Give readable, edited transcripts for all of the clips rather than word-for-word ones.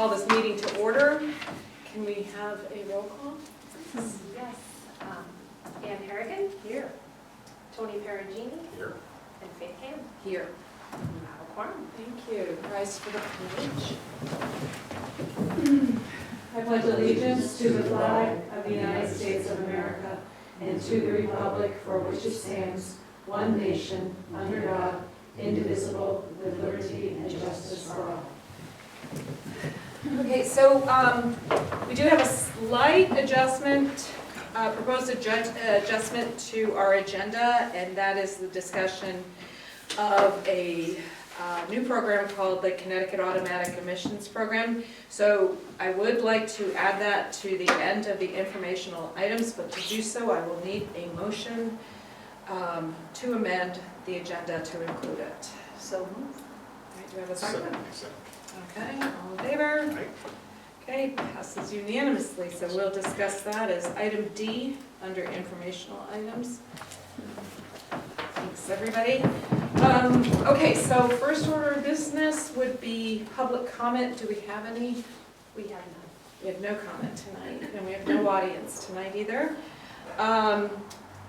call this meeting to order. Can we have a roll call? Yes. Ann Harrigan? Here. Tony Perugini? Here. And Faith Ham? Here. Have a quorum. Thank you. Rise for the pledge. I pledge allegiance to the flag of the United States of America and to the republic for which it stands, one nation, under God, indivisible, with liberty and justice for all. Okay, so we do have a slight adjustment, proposed adjustment to our agenda, and that is the discussion of a new program called the Connecticut Automatic Emissions Program. So I would like to add that to the end of the informational items, but to do so, I will need a motion to amend the agenda to include it. So, do we have a second? Okay, all in favor? Aye. Okay, passes unanimously, so we'll discuss that as item D under informational items. Thanks, everybody. Okay, so first order of business would be public comment. Do we have any? We have none. We have no comment tonight, and we have no audience tonight either.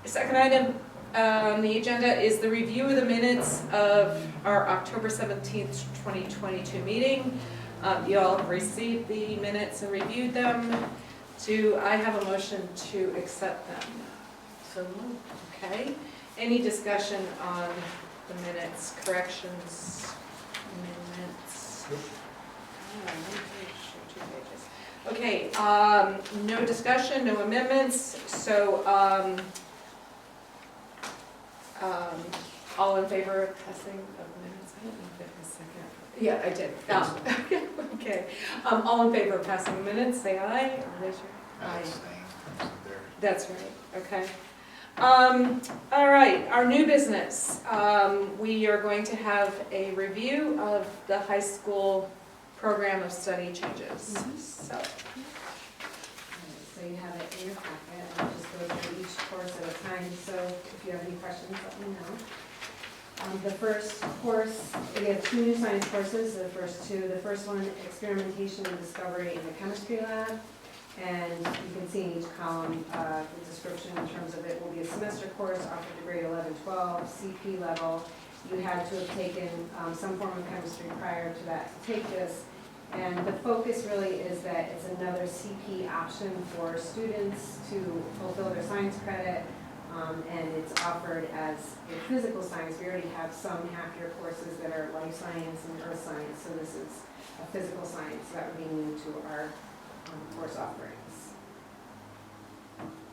Second item on the agenda is the review of the minutes of our October 17th, 2022 meeting. You all have received the minutes and reviewed them. Do I have a motion to accept them? So moved. Okay. Any discussion on the minutes, corrections, amendments? Okay, no discussion, no amendments, so all in favor of passing of minutes? I don't know if it was second. Yeah, I did. Okay, all in favor of passing the minutes, say aye, or raise your aye. That's right, okay. All right, our new business. We are going to have a review of the high school program of study changes. So, So you have it in your packet, and I'll just go through each course at a time, so if you have any questions, let me know. The first course, we have two new science courses, the first two. The first one, experimentation and discovery in the chemistry lab. And you can see in each column, the description in terms of it will be a semester course offered to grade 11, 12, CP level. You had to have taken some form of chemistry prior to that to take this. And the focus really is that it's another CP option for students to fulfill their science credit. And it's offered as a physical science. We already have some half-year courses that are life science and earth science. So this is a physical science that would be new to our course offerings.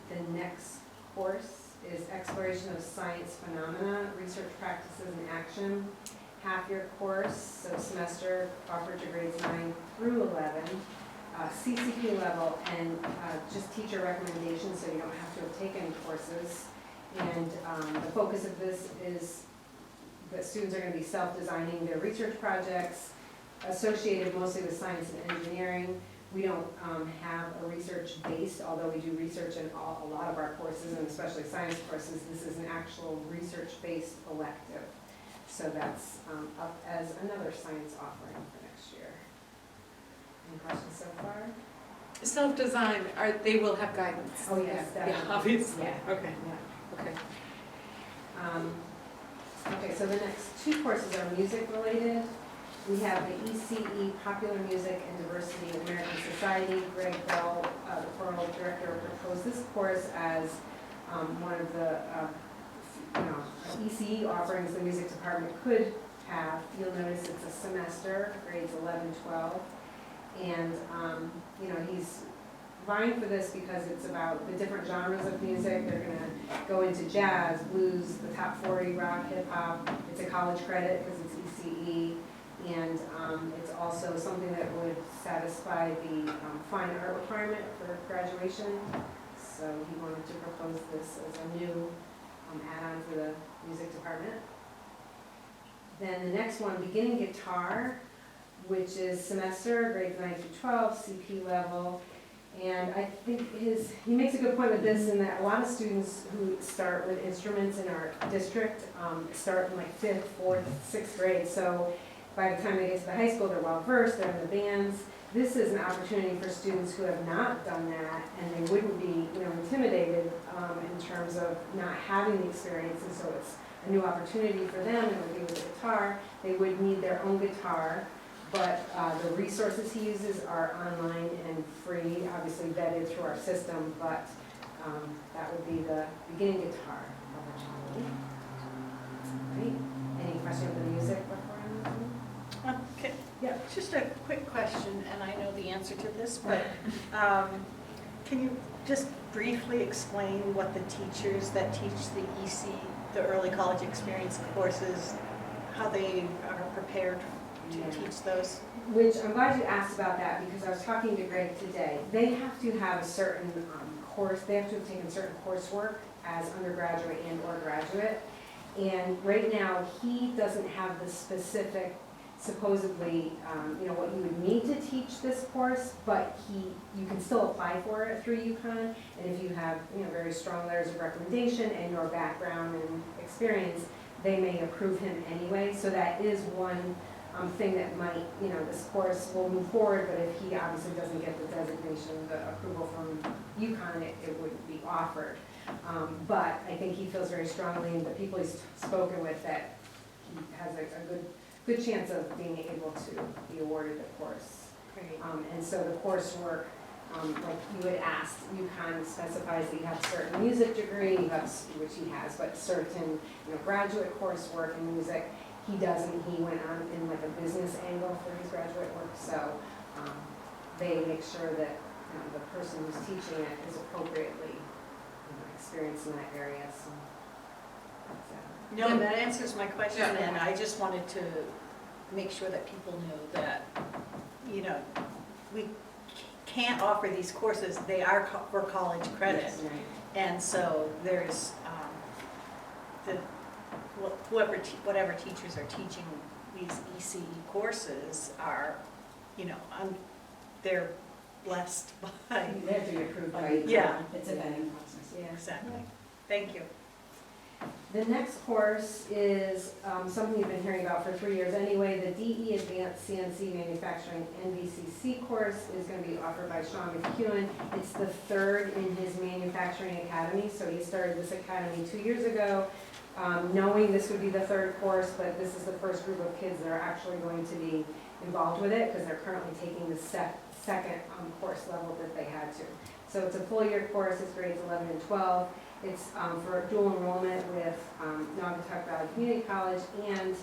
The next course is exploration of science phenomena, research practices and action. Half-year course, so semester offered to grades 9 through 11, CCP level, and just teacher recommendations, so you don't have to have taken courses. And the focus of this is that students are going to be self-designing their research projects associated mostly with science and engineering. We don't have a research based, although we do research in a lot of our courses, and especially science courses. This is an actual research-based elective. So that's up as another science offering for next year. Any questions so far? self-design, they will have guidance. Oh, yes, Yeah, definitely. obviously, Yeah. okay, Yeah. okay. Okay, so the next two courses are music related. We have the ECE Popular Music and Diversity in American Society. Greg Bell, the choral director, proposed this course as one of the ECE offerings the music department could have. You'll notice it's a semester, grades 11, 12. And, he's vying for this because it's about the different genres of music. They're going to go into jazz, blues, the top 40, rock, hip hop. It's a college credit because it's ECE. And it's also something that would satisfy the fine art requirement for graduation. So he wanted to propose this as a new add-on for the music department. Then the next one, beginning guitar, which is semester, grades 9 through 12, CP level. And I think he makes a good point with this in that a lot of students who start with instruments in our district start in like 5th, 4th, 6th grade. So by the time they get to the high school, they're well versed, they're in the bands. this is an opportunity for students who have not done that, and they wouldn't be, intimidated in terms of not having the experience, and so it's a new opportunity for them. It would be with a guitar. They would need their own guitar, but the resources he uses are online and free, obviously vetted through our system, but that would be the beginning guitar opportunity. Right? Any question of the music before I move on? Okay, Yeah. just a quick question, and I know the answer to this, but can you just briefly explain what the teachers that teach the EC, the Early College Experience courses, how they are prepared to Yeah. teach those? Which, I'm glad you asked about that, because I was talking to Greg today. They have to have a certain course, they have to have taken certain coursework as undergraduate and or graduate. And right now, he doesn't have the specific, supposedly, what you would need to teach this course, but you can still apply for it through UConn. And if you have, very strong letters of recommendation and your background and experience, they may approve him anyway. So that is one thing that might, this course will move forward, but if he obviously doesn't get the designation, the approval from UConn, it wouldn't be offered. But I think he feels very strongly, and the people he's spoken with, that he has a good chance of being able to be awarded the course. Great. And so the coursework, like you had asked, UConn specifies that you have a certain music degree, which he has, but certain, graduate coursework in music. He doesn't. He went on in like a business angle for his graduate work, so they make sure that the person who's teaching it is appropriately experienced in that area. So that's that. No, that answers my question, Yeah. and I just wanted to make sure that people knew that, we can't offer these courses, they are for college credit. Yes, right. And so there's, whatever teachers are teaching these ECE courses are, they're blessed by, They have to be approved by you. Yeah. It's a vetting process. Yeah. exactly. Thank you. The next course is something you've been hearing about for 3 years anyway. The DE Advanced CNC Manufacturing NVCC course is going to be offered by Sean McEwen. It's the third in his manufacturing academy, so he started this academy 2 years ago, knowing this would be the third course, but this is the first group of kids that are actually going to be involved with it, because they're currently taking the second course level that they had to. So it's a full year course. It's grades 11 and 12. It's for dual enrollment with Naugatuck Valley Community College, and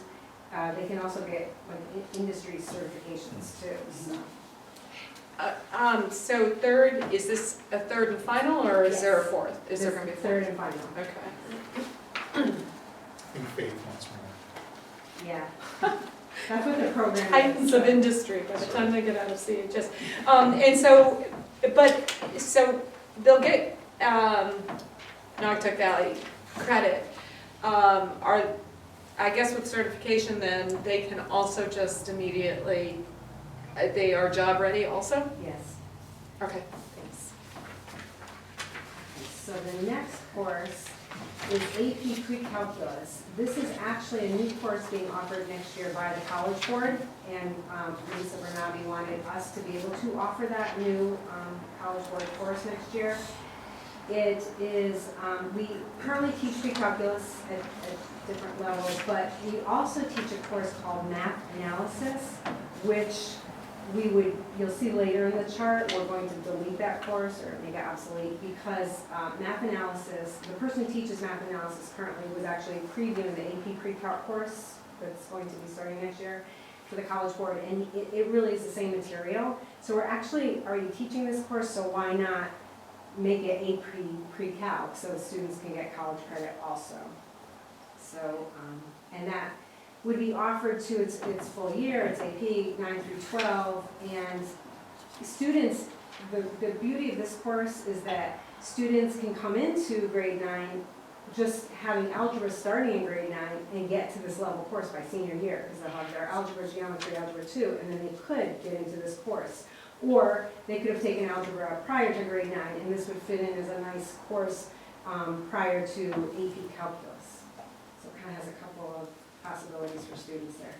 they can also get industry certifications too. So. So third, is this a third and final, or is there a fourth? Is there going to be a third fourth? and final? Okay. In faith once more. Yeah. That's what the program is. Titans of industry by the time they get out of CHS. And so, so they'll get Naugatuck Valley credit. I guess with certification then, they can also just immediately, they are job ready also? Yes. Okay, thanks. So the next course is AP Pre-Calculus. This is actually a new course being offered next year by the College Board, and Lisa Bernabe wanted us to be able to offer that new College Board course next year. It is, we currently teach pre-calculus at different levels, but we also teach a course called Math Analysis, which you'll see later in the chart, we're going to delete that course or make it obsolete, because Math Analysis, the person who teaches Math Analysis currently was actually previewing the AP Pre-Calc course that's going to be starting next year for the College Board, and it really is the same material. So we're actually already teaching this course, so why not make it a pre-calc so students can get college credit also. So, and that would be offered to its full year. It's AP 9 through 12, and students, the beauty of this course is that students can come into grade 9 just having algebra starting in grade 9 and get to this level course by senior year, because they'll have their algebra, geometry, algebra 2, and then they could get into this course. Or they could have taken algebra prior to grade 9, and this would fit in as a nice course prior to AP Calculus. So it kind of has a couple of possibilities for students there.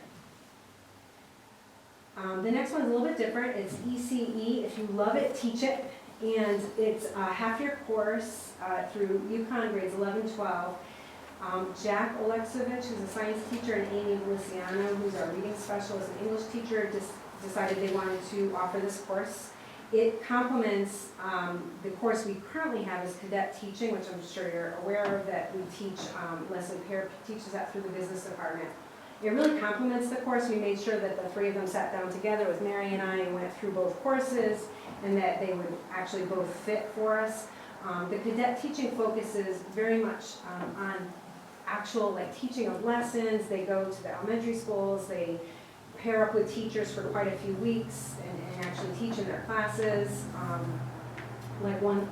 The next one's a little bit different. It's ECE. If you love it, teach it. And it's a half-year course through UConn grades 11, 12. Jack Oleksovich, who's a science teacher, and Amy Feliciano, who's our reading specialist and English teacher, decided they wanted to offer this course. It complements the course we currently have as cadet teaching, which I'm sure you're aware of, that we teach. Leslie Pear teaches that through the business department. It really complements the course. We made sure that the three of them sat down together with Mary and I and went through both courses, and that they would actually both fit for us. The cadet teaching focuses very much on actual teaching of lessons. They go to the elementary schools, they pair up with teachers for quite a few weeks and actually teach in their classes. Like one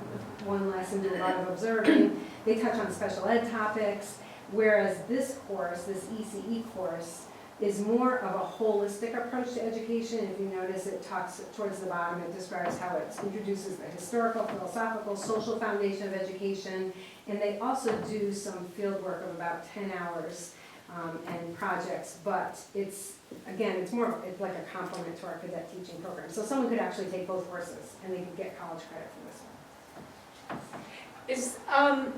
lesson, do a lot of observing. They touch on special ed topics, whereas this course, this ECE course, is more of a holistic approach to education. If you notice, it talks towards the bottom, it describes how it introduces the historical, philosophical, social foundation of education, and they also do some field work of about 10 hours and projects, but it's like a complement to our cadet teaching program. So someone could actually take both courses and they could get college credit for this one.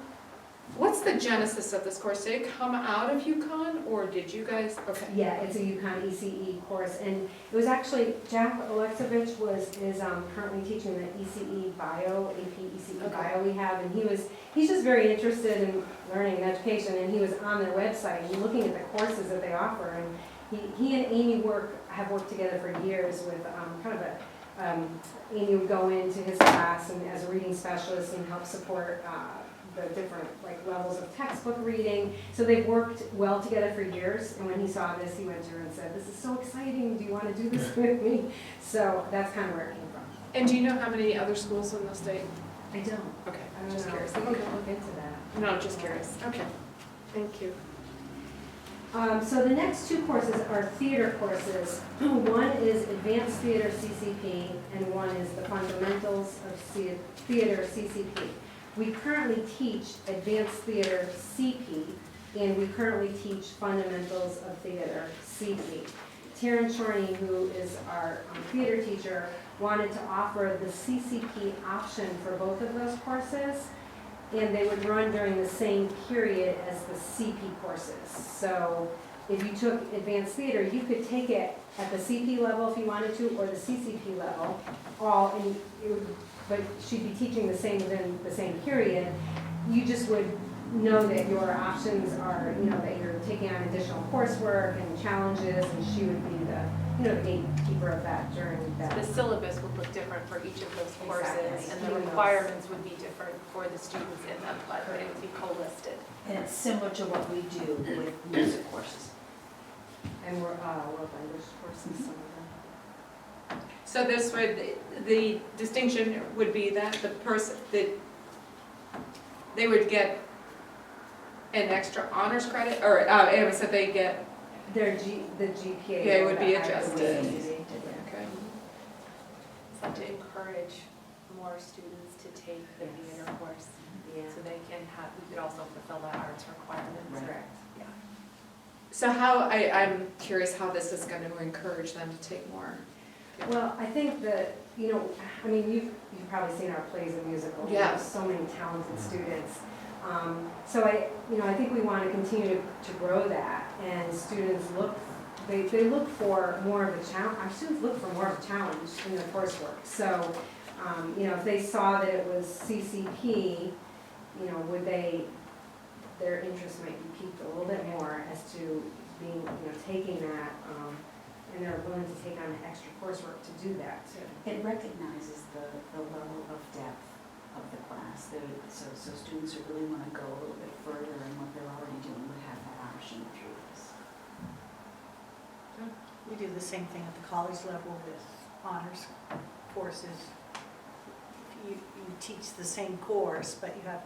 What's the genesis of this course? Did it come out of UConn, or did you guys, okay. Yeah, it's a UConn ECE course, and it was actually, Jack Oleksovich is currently teaching the ECE Bio, AP ECE Okay. Bio we have, and he's just very interested in learning and education, and he was on their website and looking at the courses that they offer, and he and Amy have worked together for years with Amy would go into his class and as a reading specialist and help support the different levels of textbook reading. So they've worked well together for years, and when he saw this, he went to her and said, "This is so exciting, do you want to do this with me?" So that's kind of where it came from. And do you know how many other schools in the state? I don't. Okay, I don't just know. curious. We Okay. can look into that. No, just curious. Okay, thank you. So the next two courses are theater courses. One is Advanced Theater CCP, and one is the Fundamentals of Theater CCP. We currently teach Advanced Theater CP, and we currently teach Fundamentals of Theater CP. Taryn Chorney, who is our theater teacher, wanted to offer the CCP option for both of those courses, and they would run during the same period as the CP courses. So if you took Advanced Theater, you could take it at the CP level if you wanted to, or the CCP level, but she'd be teaching the same within the same period. You just would know that your options are, that you're taking on additional coursework and challenges, and she would be the gatekeeper of that during that. The syllabus would look different for each of those courses, Exactly. and the requirements would be different for the students in them, but it would be co-listed. And it's similar to what we do with music courses. And world language courses, some of them. So this would, the distinction would be that the person, that they would get an extra honors credit, or, it was that they get, The GPA. Yeah, it would be that higher adjusted. than the- okay. So to encourage more students to take the theater course, so they can have, we could also fulfill the arts requirements. Right. Correct. So I'm curious how this is going to encourage them to take more. Well, I think that, you've probably seen our plays and musicals. We Yeah. have so many talented students. So I think we want to continue to grow that, and students they look for more of a challenge. Our students look for more of a challenge in their coursework. So, if they saw that it was CCP, their interest might be piqued a little bit more as to being, taking that, and they're willing to take on extra coursework to do that too. It recognizes the level of depth of the class. So students who really want to go a little bit further in what they're already doing would have that option through this. We do the same thing at the college level with honors courses. You teach the same course, but you have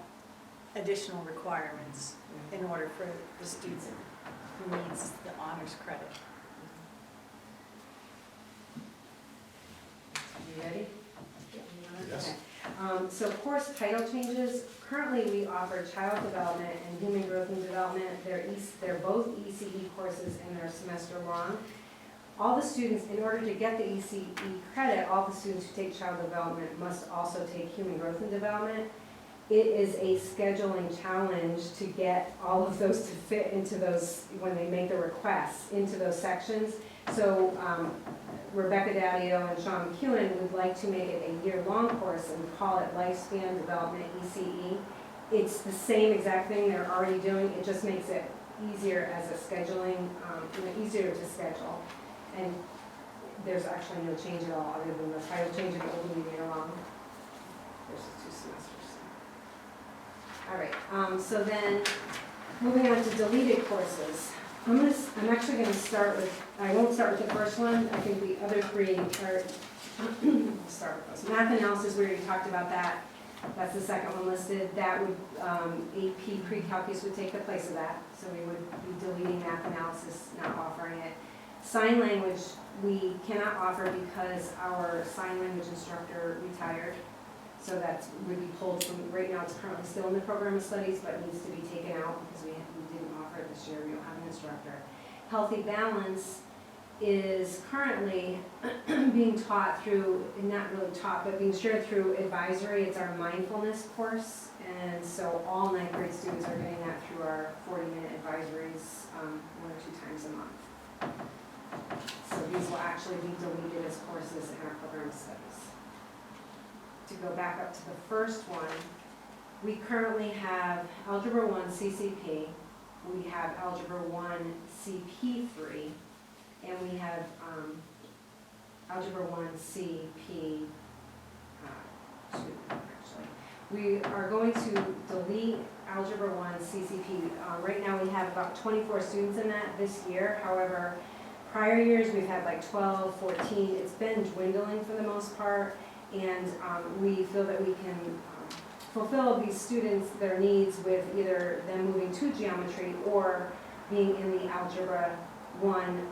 additional requirements in order for the student who needs the honors credit. You ready? Yes. Okay. So course title changes. Currently, we offer child development and human growth and development. They're both ECE courses and they're semester long. all the students, in order to get the ECE credit, all the students who take child development must also take human growth and development. It is a scheduling challenge to get all of those to fit into those, when they make the requests, into those sections. So Rebecca Daddio and Sean McEwen would like to make it a year-long course and call it Lifespan Development ECE. It's the same exact thing they're already doing, it just makes it easier as a scheduling, easier to schedule. And there's actually no change at all, other than the title change and it will be year-long versus 2 semesters. All right, so then, moving on to deleted courses. I'm actually gonna start with, I won't start with the first one, I think the other 3 are, I'll start with those. Math analysis, we already talked about that. That's the second one listed. That would, AP pre-calculus would take the place of that. So we would be deleting math analysis, not offering it. Sign language, we cannot offer because our sign language instructor retired. So that would be pulled from, right now it's currently still in the program of studies, but needs to be taken out because we didn't offer it this year, we don't have an instructor. Healthy balance is currently being taught through, not really taught, but being shared through advisory. It's our mindfulness course. And so all 9th grade students are getting that through our 40-minute advisories 1 or 2 times a month. So these will actually be deleted as courses in our program of studies. To go back up to the first one, we currently have Algebra 1 CCP, we have Algebra 1 CP3, and we have Algebra 1 CP2, actually. We are going to delete Algebra 1 CCP. Right now we have about 24 students in that this year. However, prior years we've had like 12, 14. It's been dwindling for the most part. And we feel that we can fulfill these students, their needs with either them moving to geometry or being in the Algebra 1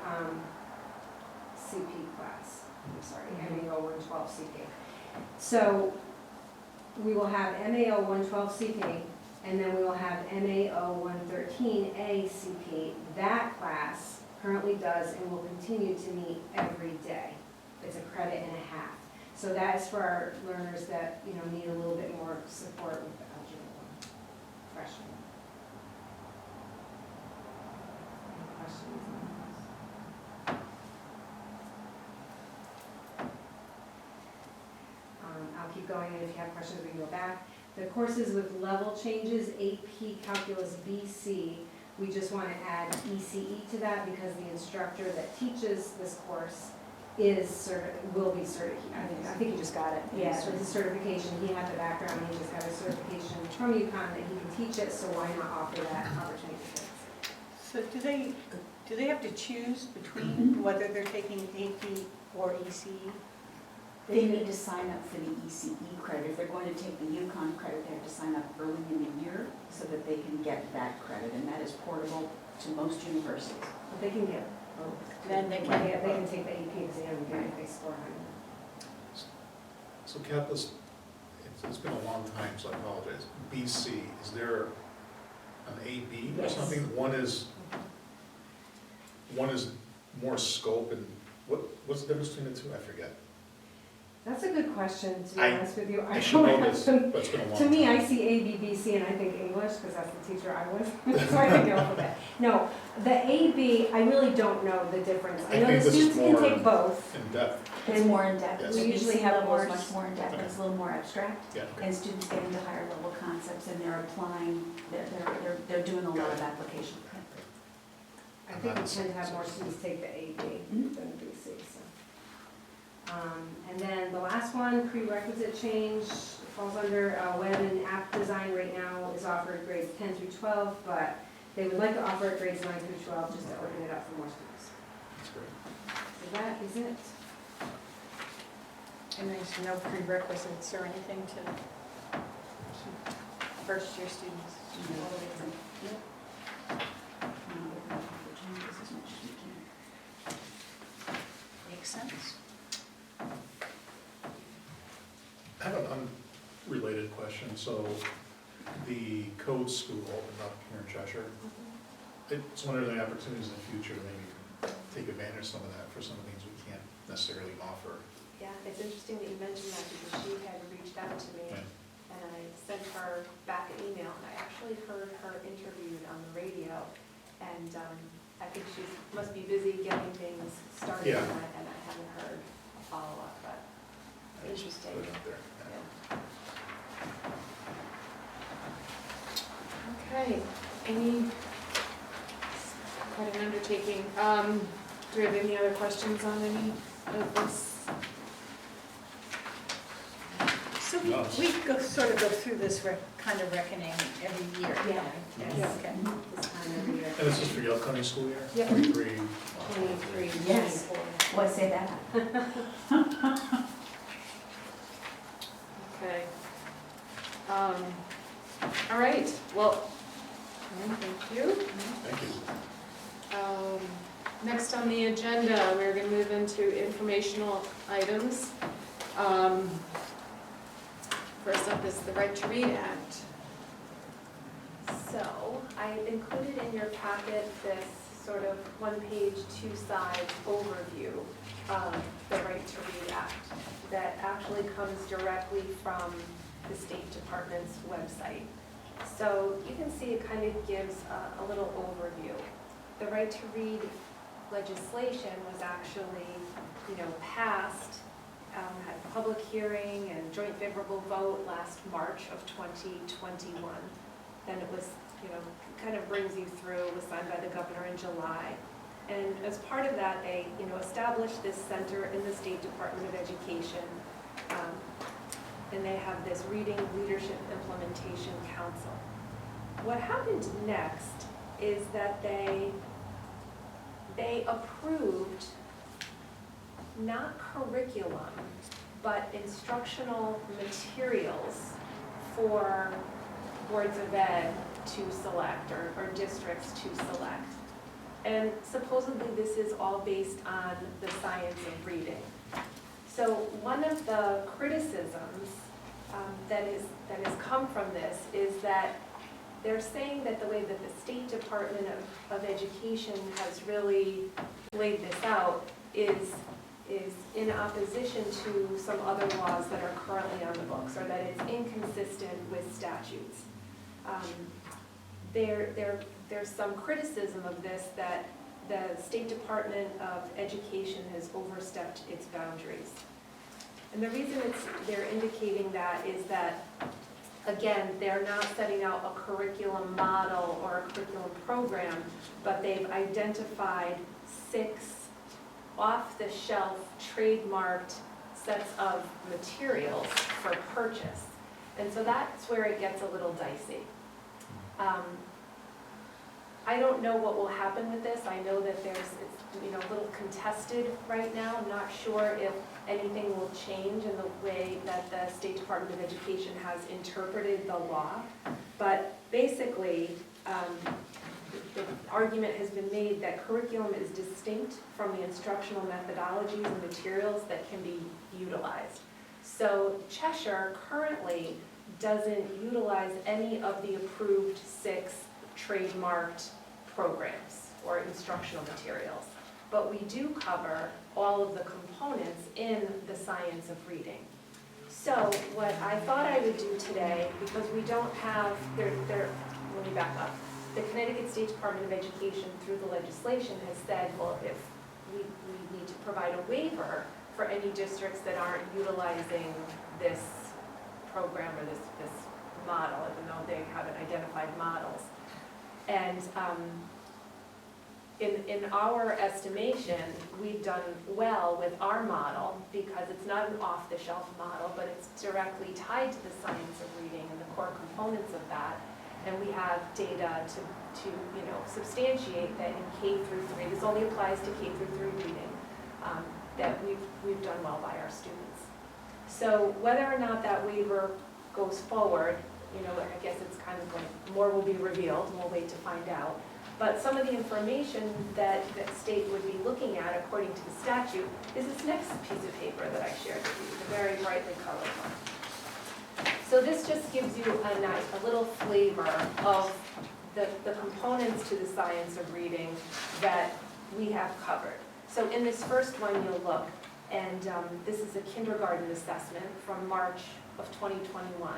CP class. I'm sorry, MAO 112 CP. So we will have MAO 112 CP, and then we will have MAO 113A CP. That class currently does and will continue to meet every day. It's a credit and a half. So that is for our learners that, need a little bit more support with the Algebra 1 freshmen. Any questions on those? I'll keep going, and if you have questions, we can go back. The courses with level changes, AP Calculus BC, we just want to add ECE to that because the instructor that teaches this course will be certified. I think he just got it. Yeah, so it's a certification. He had the background. He just got a certification from UConn that he can teach it. So why not offer that opportunity to kids? So do they have to choose between whether they're taking AP or ECE? They need to sign up for the ECE credit. If they're going to take the UConn credit, they have to sign up early in the year so that they can get that credit, and that is portable to most universities. But they can get both. Then they They can can take the AP exam and get if they score high. So Capitalist, it's been a long time, so I apologize. BC, is there an AB or Yes. something? One is more scope, and what's the difference between the two? I forget. That's a good question, to be I- honest with you. I should know this, but it's been a long To time. me, I see A, B, B, C, and I think English, because that's the teacher I was, so I think the alphabet. No, the A, B, I really don't know the difference. I I know think the this is students can more take both. In depth, It's more in depth. Yes. The We usually BC have level is more much more in depth, Okay. it's a little more abstract. yeah, okay. And students get into higher level concepts and they're applying, they're doing a lot of application. I think we tend to have more students take the A, B Mhm. than B, C, so. And then the last one, prerequisite change, falls under web and app design right now is offered grades 10 through 12, but they would like to offer it grades 9 through 12 just to open it up for more students. That's great. So that is it. And there's no prerequisites or anything to keep first-year students all the way through. Makes sense. I have an unrelated question. So the code school opened up here in Cheshire. It's one of the opportunities in the future to maybe take advantage of some of that for some of the things we can't necessarily offer. Yeah, it's interesting that you mentioned that because she had reached out to me Yeah. and I sent her back an email and I actually heard her interviewed on the radio. And I think she must be busy getting things started Yeah. on that and I haven't heard a follow-up, but I just interesting. put it out there. Yeah. Yeah. Okay, quite an undertaking. Do we have any other questions on any of this? So No. we sort of go through this kind of reckoning every year. Yeah. Yeah, okay. This time every year. And this is for the upcoming school year? Yeah. 23. 23, Yes. 24. Boy, say that. Okay. All right, well, thank you. Thank you. Next on the agenda, we're going to move into informational items. First up is the Right to Read Act. So I included in your packet this sort of one-page, two-side overview of the Right to Read Act that actually comes directly from the State Department's website. So you can see it kind of gives a little overview. The Right to Read legislation was actually, passed, had a public hearing and joint favorable vote last March of 2021. Then it was, kind of brings you through, was signed by the governor in July. And as part of that, they, established this center in the State Department of Education. And they have this Reading Leadership Implementation Council. What happened next is that they approved not curriculum, but instructional materials for boards of ed to select or districts to select. And supposedly this is all based on the science of reading. So one of the criticisms that has come from this is that they're saying that the way that the State Department of Education has really laid this out is in opposition to some other laws that are currently on the books, or that it's inconsistent with statutes. There's some criticism of this, that the State Department of Education has overstepped its boundaries. And the reason they're indicating that is that, again, they're not setting out a curriculum model or a curriculum program, but they've identified 6 off-the-shelf trademarked sets of materials for purchase. And so that's where it gets a little dicey. I don't know what will happen with this. I know that it's a little contested right now. I'm not sure if anything will change in the way that the State Department of Education has interpreted the law. But basically, the argument has been made that curriculum is distinct from the instructional methodologies and materials that can be utilized. So Cheshire currently doesn't utilize any of the approved 6 trademarked programs or instructional materials. But we do cover all of the components in the science of reading. So what I thought I would do today, because we don't have, let me back up. The Connecticut State Department of Education, through the legislation, has said, well, if we need to provide a waiver for any districts that aren't utilizing this program or this model, even though they haven't identified models. And in our estimation, we've done well with our model because it's not an off-the-shelf model, but it's directly tied to the science of reading and the core components of that. And we have data to substantiate that in K through 3, this only applies to K through 3 reading, that we've done well by our students. So whether or not that waiver goes forward, I guess it's kind of like more will be revealed, and we'll wait to find out. But some of the information that state would be looking at, according to the statute, is this next piece of paper that I shared with you, the very brightly colored one. So this just gives you a little flavor of the components to the science of reading that we have covered. So in this first one, you'll look, and this is a kindergarten assessment from March of 2021.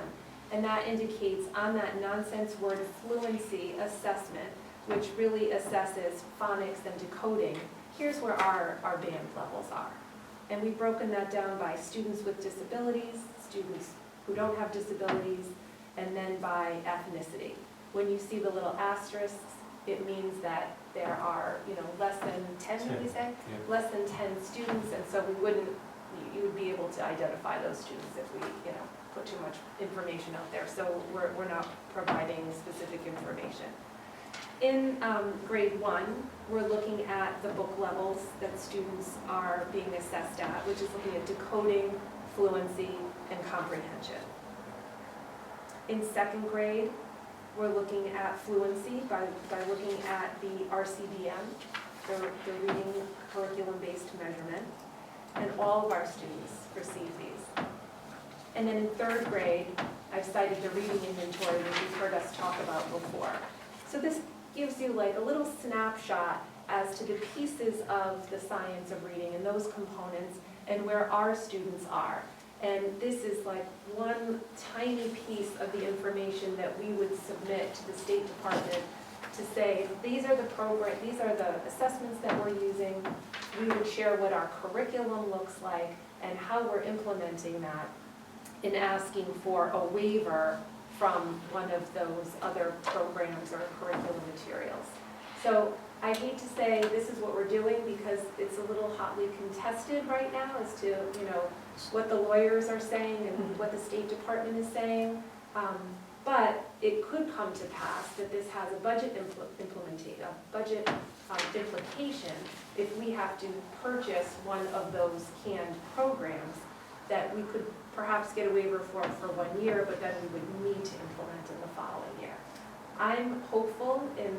And that indicates on that nonsense word fluency assessment, which really assesses phonics and decoding, here's where our band levels are. And we've broken that down by students with disabilities, students who don't have disabilities, and then by ethnicity. When you see the little asterisks, it means that there are, less than 10, did we say? Yeah. Less than 10 students, and so you would be able to identify those students if we, put too much information out there. So we're not providing specific information. In grade 1, we're looking at the book levels that students are being assessed at, which is looking at decoding, fluency, and comprehension. In second grade, we're looking at fluency by looking at the RCBM, the Reading Curriculum-Based Measurement, and all of our students receive these. And then in third grade, I've cited the reading inventory, which you've heard us talk about before. So this gives you like a little snapshot as to the pieces of the science of reading and those components and where our students are. And this is like one tiny piece of the information that we would submit to the State Department to say, these are the assessments that we're using. We would share what our curriculum looks like and how we're implementing that in asking for a waiver from one of those other programs or curriculum materials. So I hate to say this is what we're doing because it's a little hotly contested right now as to, what the lawyers are saying and what the State Department is saying. But it could come to pass that this has a budget implication if we have to purchase one of those canned programs that we could perhaps get a waiver for 1 year, but then we would need to implement in the following year. I'm hopeful in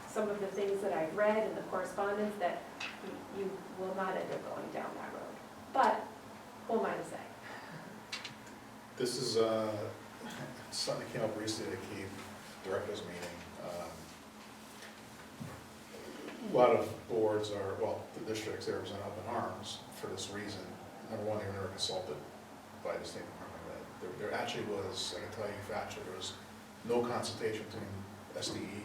some of the things that I've read in the correspondence that you will not end up going down that road. But, who am I to say? This is something that came up recently at the Key Directors Meeting. A lot of boards the districts, they represent up in arms for this reason. Number one, they were never consulted by the State Department. There actually was, I can tell you factually, there was no consultation between SDE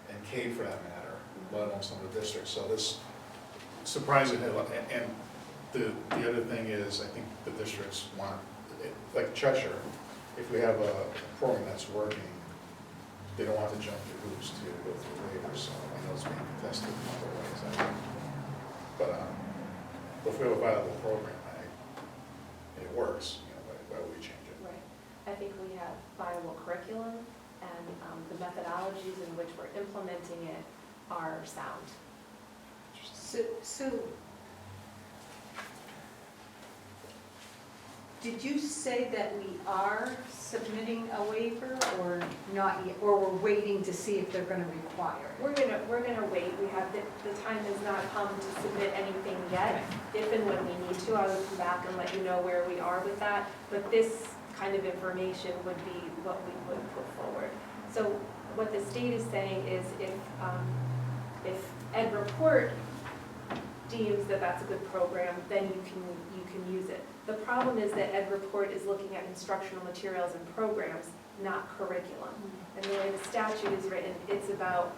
and K for that matter, let alone some of the districts. So this surprising, and the other thing is, I think the districts want, like Cheshire, if we have a program that's working, they don't have to jump through hoops to go through waivers. So I know it's being contested in other ways. But if we have a viable program, and it works, why would we change it? Right. I think we have viable curriculum and the methodologies in which we're implementing it are sound. So, did you say that we are submitting a waiver or not yet, or we're waiting to see if they're going to require it? We're gonna wait. We have, the time has not come to submit anything yet. If and when we need to, I will come back and let you know where we are with that. But this kind of information would be what we would put forward. So what the state is saying is if Ed Report deems that that's a good program, then you can use it. The problem is that Ed Report is looking at instructional materials and programs, not curriculum. And the way the statute is written, it's about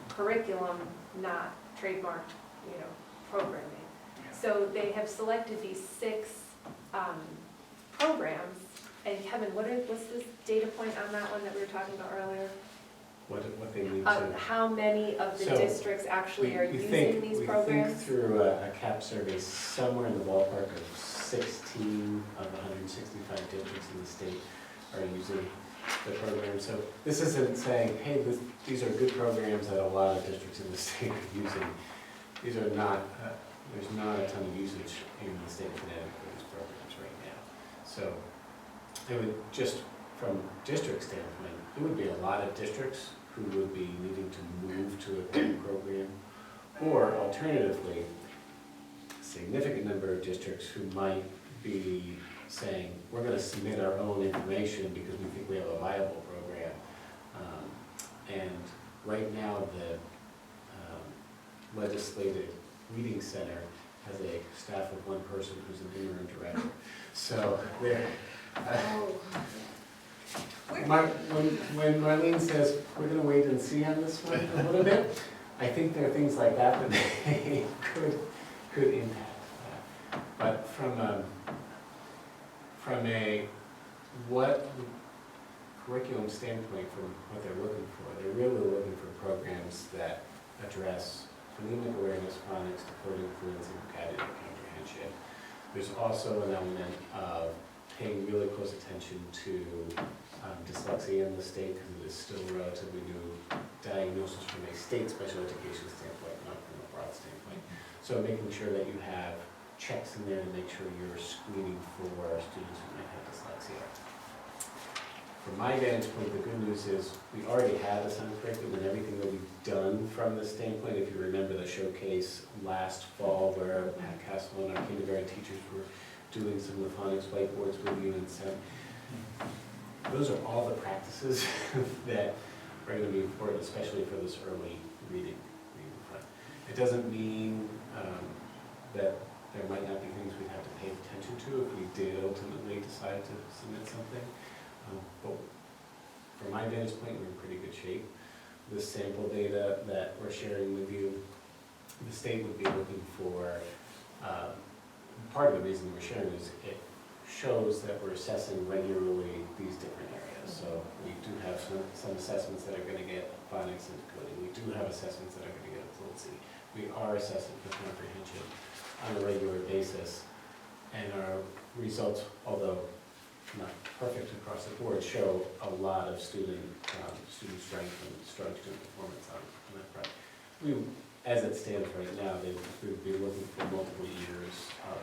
curriculum, not trademarked, programming. So they have selected these 6 programs. And Kevin, what's this data point on that one that we were talking about earlier? What they need to. How many of the So, districts actually are we using think- these We programs? think through a CAP survey, somewhere in the ballpark of 16 of 165 districts in the state are using the program. So this isn't saying, hey, these are good programs that a lot of districts in the state are using. These are not, there's not a ton of usage in the state of Connecticut for these programs right now. So it would, just from district standpoint, it would be a lot of districts who would be needing to move to a grant program, or alternatively, a significant number of districts who might be saying, we're going to submit our own information because we think we have a viable program. And right now, the legislative reading center has a staff of one person who's an interim director. So there, when Marlene says, we're gonna wait and see on this one a little bit, I think there are things like that that may could impact that. But from a what curriculum standpoint, from what they're looking for, they're really looking for programs that address phonemic awareness, phonics, decoding, fluency, vocabulary comprehension. There's also an element of paying really close attention to dyslexia in the state, because it is still a relatively new diagnosis from a state special education standpoint, not from a broad standpoint. So making sure that you have checks in there to make sure you're screening for students who might have dyslexia. From my vantage point, the good news is we already have a sound curriculum, and everything that we've done from this standpoint. If you remember the showcase last fall where Pat Castle and our kindergarten teachers were doing some of the phonics whiteboards with you and said, those are all the practices that are going to be important, especially for this early reading front. It doesn't mean that there might not be things we'd have to pay attention to if we did ultimately decide to submit something. But from my vantage point, we're in pretty good shape. The sample data that we're sharing with you, the state would be looking for, part of the reason we're sharing is it shows that we're assessing regularly these different areas. So we do have some assessments that are going to get phonics and decoding. We do have assessments that are going to get fluency. We are assessing for comprehension on a regular basis. And our results, although not perfect across the board, show a lot of student strength and strong student performance on that front. As it stands right now, we would be looking for multiple years of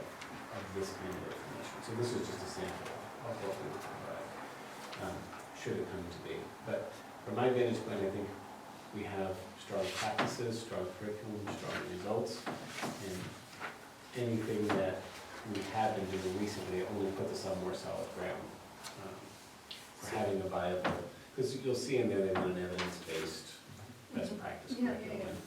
this kind of information. So this is just a sample of what we would provide, should it come to be. But from my vantage point, I think we have strong practices, strong curriculum, strong results, and anything that we have been doing recently only puts us on more solid ground for having a viable, because you'll see in there they want an evidence-based best practice curriculum.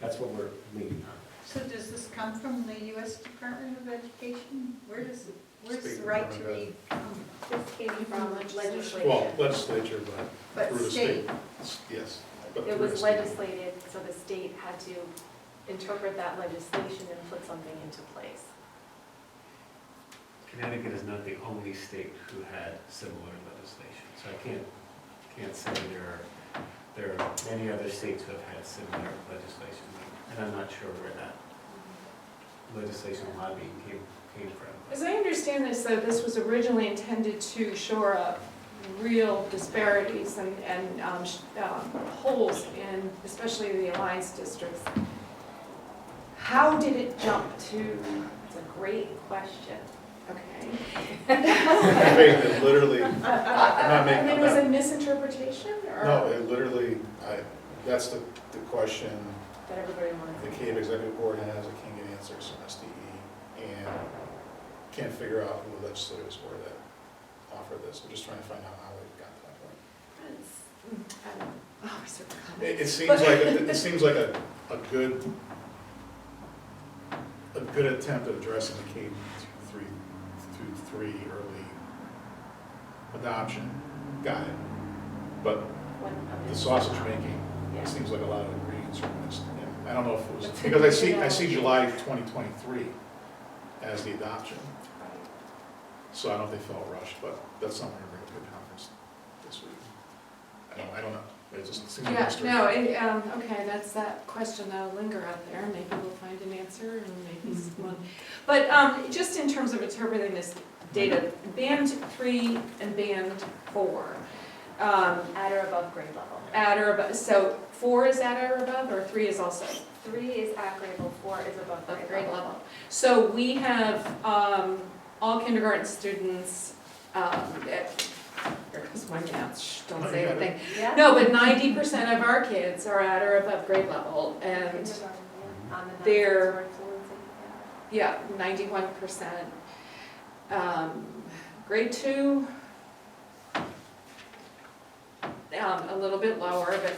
That's what we're leaning on. So does this come from the U.S. Department of Education? Where's the right to read come from? This came from legislation. Well, legislature, but But through the state. state, yes. but It through the was state. legislated, so the state had to interpret that legislation and put something into place. Connecticut is not the only state who had similar legislation, so I can't say there are many other states who have had similar legislation, and I'm not sure where that legislation lobbying came from. As I understand this, though, this was originally intended to shore up real disparities and holes in, especially the Alliance districts. How did it jump to, It's a great question. okay. I think that literally, I'm not making And up it was that. a misinterpretation, or? No, it literally, that's the question That everybody wants. the CAVE Executive Board has, it can't get answers from SDE, and can't figure out who the legislators were that offered this. We're just trying to find out how it got to that point. I don't know. Oh, I certainly can't. It seems like a good attempt at addressing the K through 3 early adoption. Got it. But the sausage making, Yeah. it seems like a lot of ingredients are mixed. I don't know if it was, because I see July 2023 as the adoption. So I don't know if they felt rushed, but that's something we're going to bring to the conference this week. I don't know. It just seems like a Yeah, mystery. no, okay, that's that question that'll linger out there, maybe we'll find an answer and maybe someone. But just in terms of interpreting this data, band 3 and band 4, At or above grade level. at or above, so 4 is at or above, or 3 is also? 3 is at grade level, 4 is above grade level. So we have all kindergarten students, here goes my math, shh, don't No, say you got it. anything. Yeah? No, but 90% of our kids are at or above grade level, and Kindergarten, yeah. On the they're- nine-six word fluency, yeah, 91%. Grade 2, a little bit lower, but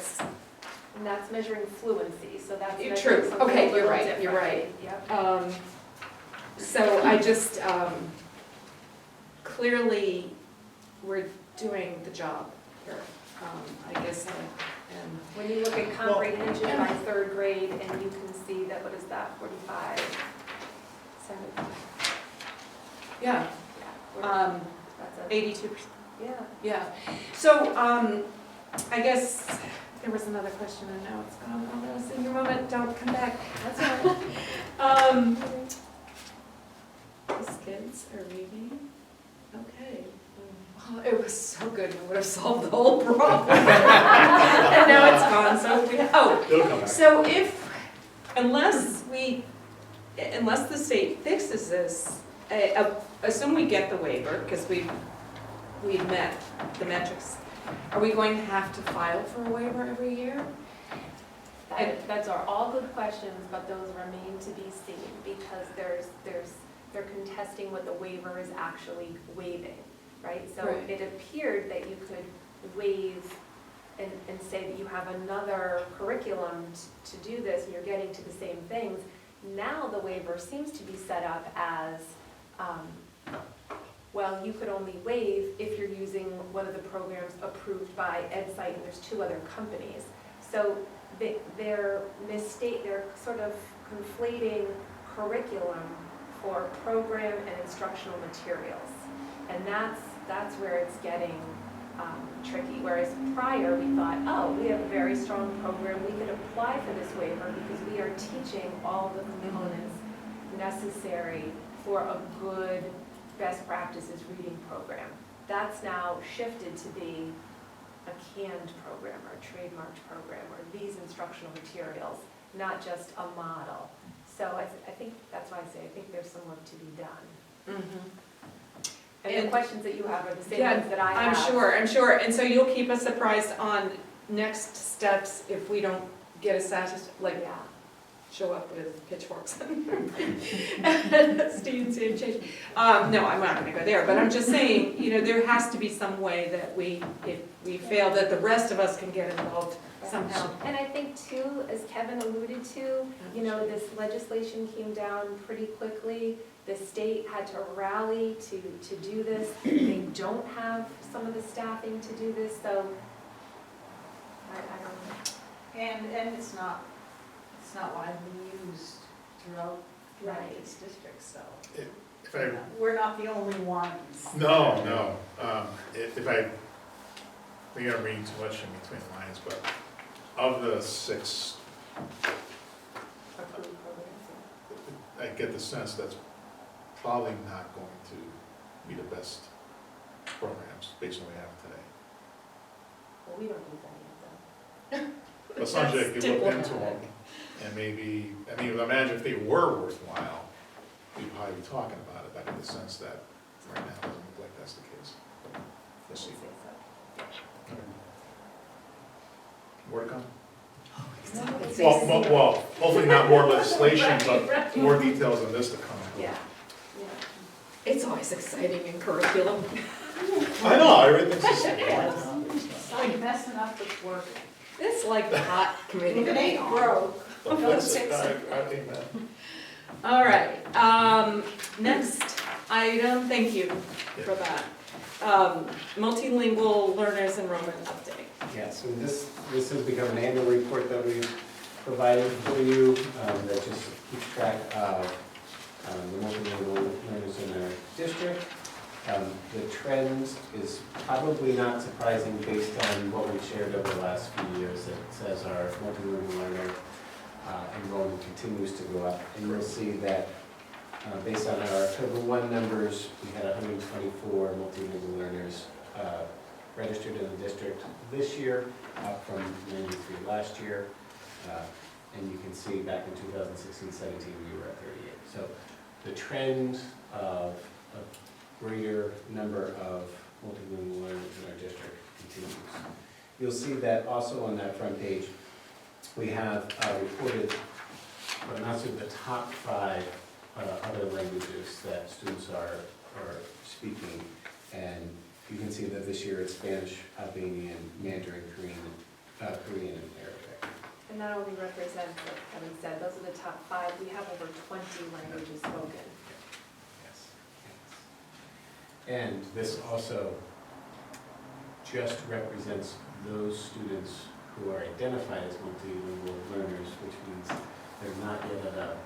And that's measuring fluency, so that's True. measuring something Okay, a you're little right, you're right. differently. Yep. So I just, clearly, we're doing the job here. I guess I am. When you look at comprehension by third grade, and you can see that, what is that, 45, 70, Yeah, yeah, that's a, 82%. yeah. Yeah, so, I guess, there was another question, and now it's gone, oh, that was in your moment, don't come back. That's all right. These kids are reading, okay. Oh, it was so good, we would have solved the whole problem. And now it's gone, so we, oh, It'll come back. so unless the state fixes this, assume we get the waiver, because we've met the metrics, are we going to have to file for a waiver every year? That's are all good questions, but those remain to be seen, because they're contesting what the waiver is actually waiving, right? So Right. it appeared that you could waive and say that you have another curriculum to do this, and you're getting to the same things. Now the waiver seems to be set up as, well, you could only waive if you're using one of the programs approved by EdSite, and there's 2 other companies. So they're sort of conflating curriculum for program and instructional materials. And that's where it's getting tricky. Whereas prior, we thought, oh, we have a very strong program, we can apply for this waiver because we are teaching all the components necessary for a good best practices reading program. That's now shifted to be a canned program or a trademarked program or these instructional materials, not just a model. So I think that's why I say I think there's some work to be done. And the And- questions that you have are the same Yeah, ones that I have. I'm sure, and so you'll keep us apprised on next steps if we don't get a Yeah. show up with pitchforks and students in change. No, I'm not gonna go there, but I'm just saying, there has to be some way that if we fail, that the rest of us can get involved somehow. And I think too, as Kevin alluded to, this legislation came down pretty quickly. The state had to rally to do this. They don't have some of the staffing to do this, so I don't know. And it's not widely used throughout United districts, so If I, we're not the only ones. no, if I think I'm reading too much in between the lines, but of the 6, Approved programs, yeah. I get the sense that's probably not going to be the best programs based on what we have today. Well, we don't use any of them. But Sanjay, if you look into them, Diplomatic. and maybe, imagine if they were worthwhile, we'd probably be talking about it, but I get the sense that right now it doesn't look like that's the case. But we'll see. More to come? Well, hopefully not more legislation, but more details on this to come. Yeah. It's always exciting in curriculum. I know, everything's just. Stop messing up with work. It's like the hot committee. If it ain't broke, Don't fix it. Amen. All right, next item, thank you for that. Multilingual learners enrollment update. Yeah, so this has become an annual report that we've provided for you, that just keeps track of the multilingual learners in our district. The trend is probably not surprising based on what we've shared over the last few years. It says our multilingual learner enrollment continues to go up. And you'll see that based on our October 1 numbers, we had 124 multilingual learners registered in the district this year, up from 93 last year. And you can see back in 2016-17, we were at 38. So the trend of a greater number of multilingual learners in our district continues. You'll see that also on that front page, we have reported, but not the top 5 other languages that students are speaking. And you can see that this year it's Spanish, Albanian, Mandarin, Korean, and Arabic. And that only represents, like Kevin said, those are the top 5. We have over 20 languages spoken. Yes. And this also just represents those students who are identified as multilingual learners, which means they're not yet at a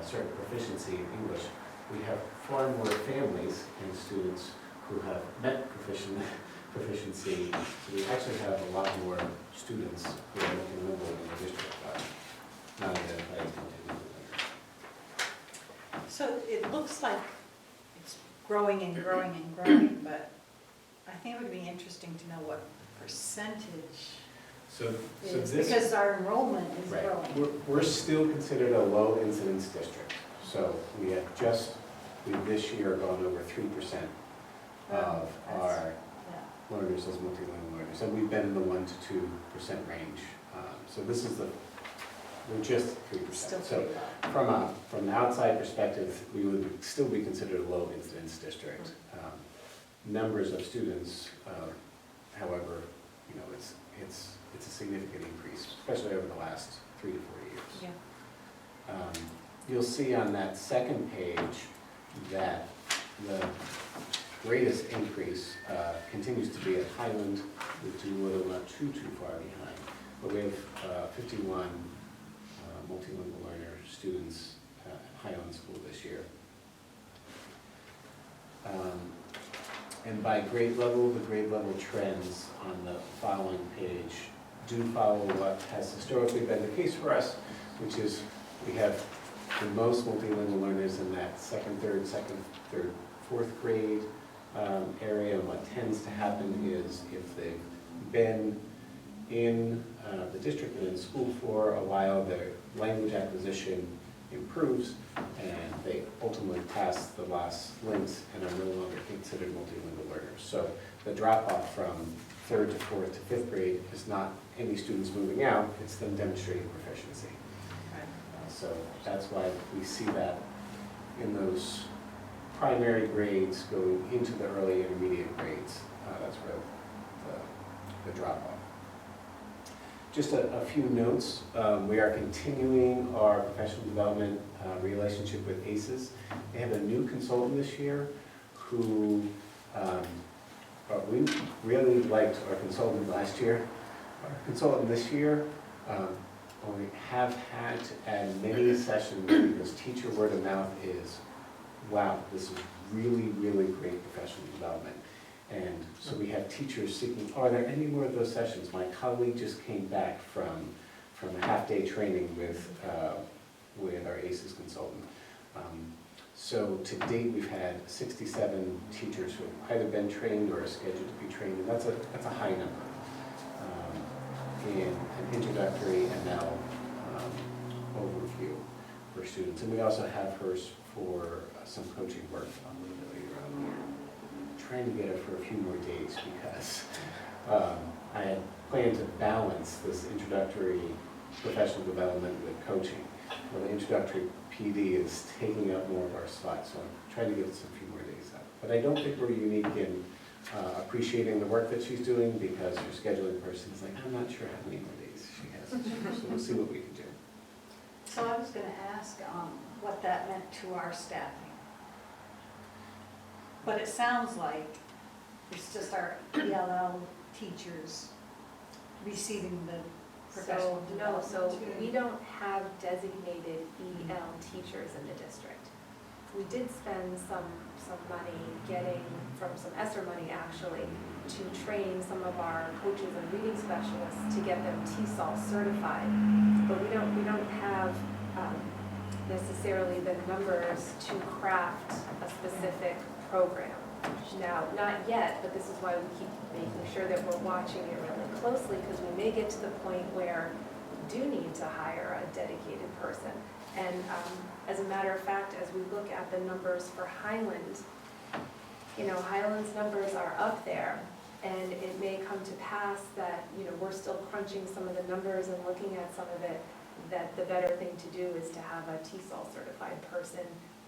certain proficiency in English. We have far more families and students who have met proficiency. So we actually have a lot more students who are multilingual in the district, not identified as multilingual learners. So it looks like it's growing and growing and growing, but I think it would be interesting to know what percentage So is, this. because our enrollment is Right. growing. We're still considered a low incidence district. So we have we've this year gone over 3% of That's- our Yeah. learners as multilingual learners. And we've been in the 1 to 2% range. So this is we're just 3%. Still So pretty low. from an outside perspective, we would still be considered a low incidence district. Numbers of students, however, it's a significant increase, especially over the last 3 to 4 years. Yeah. You'll see on that second page that the greatest increase continues to be at Highland, which is a little not too far behind. But we have 51 multilingual learner students at Highland School this year. And by grade level, the grade level trends on the following page do follow what has historically been the case for us, which is we have the most multilingual learners in that second, third, fourth grade area. And what tends to happen is if they've been in the district and in school for a while, their language acquisition improves, and they ultimately pass the last links and are no longer considered multilingual learners. So the drop-off from 3rd to 4th to 5th grade is not any students moving out, it's them demonstrating proficiency. So that's why we see that in those primary grades going into the early intermediate grades. That's where the drop-off. Just a few notes. We are continuing our professional development relationship with ACES. They have a new consultant this year who, we really liked our consultant last year. Our consultant this year, we have had to add many sessions because teacher word of mouth is, wow, this is really, really great professional development. And so we have teachers seeking, are there any more of those sessions? My colleague just came back from a half-day training with our ACES consultant. So to date, we've had 67 teachers who have either been trained or are scheduled to be trained, and that's a high number. In an introductory and now overview for students. And we also have hers for some coaching work a little bit later on. Trying to get her for a few more days because I had planned to balance this introductory professional development with coaching. Well, the introductory PD is taking up more of our slots, so I'm trying to get some few more days out. But I don't think we're unique in appreciating the work that she's doing because her scheduling person is like, I'm not sure how many more days she has. So we'll see what we can do. So I was going to ask what that meant to our staffing. But it sounds like it's just our ELL teachers receiving the professional So, no, so development. we don't have designated EL teachers in the district. We did spend some money getting, from some ESSER money actually, to train some of our coaches and reading specialists to get them TESOL certified. But we don't have necessarily the numbers to craft a specific program. Now, not yet, but this is why we keep making sure that we're watching it really closely, because we may get to the point where we do need to hire a dedicated person. And as a matter of fact, as we look at the numbers for Highland, Highland's numbers are up there, and it may come to pass that, we're still crunching some of the numbers and looking at some of it, that the better thing to do is to have a TESOL certified person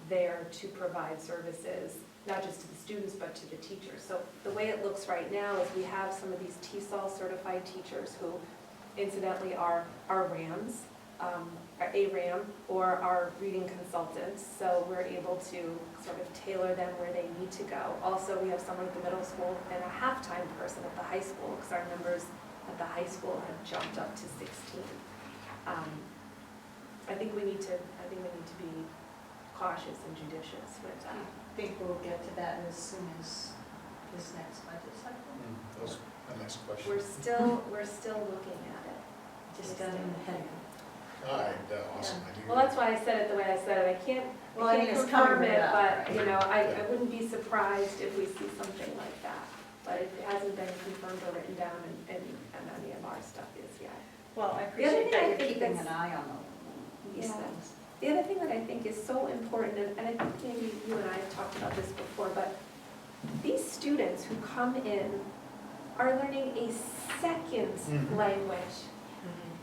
there to provide services, not just to the students, but to the teachers. So the way it looks right now is we have some of these TESOL certified teachers who incidentally are our RAMs, our ARAM, or our reading consultants. So we're able to sort of tailor them where they need to go. Also, we have someone at the middle school and a half-time person at the high school, because our numbers at the high school have jumped up to 16. I think we need to be cautious and judicious with that. I think we'll get to that as soon as this next budget cycle. That was my next question. We're still looking at it. Just got in the head. All right, awesome. I do- Well, that's why I said it the way I said it. I can't It's confirm coming it, up, but, right? you know, I wouldn't be surprised if we see something like that. But it hasn't been confirmed or written down in any of our stuff is yet. Well, I The other appreciate thing I that you're think keeping that's- an eye on these Yeah. things. The other thing that I think is so important, and I think maybe you and I have talked about this before, but these students who come in are learning a second Mhm. language.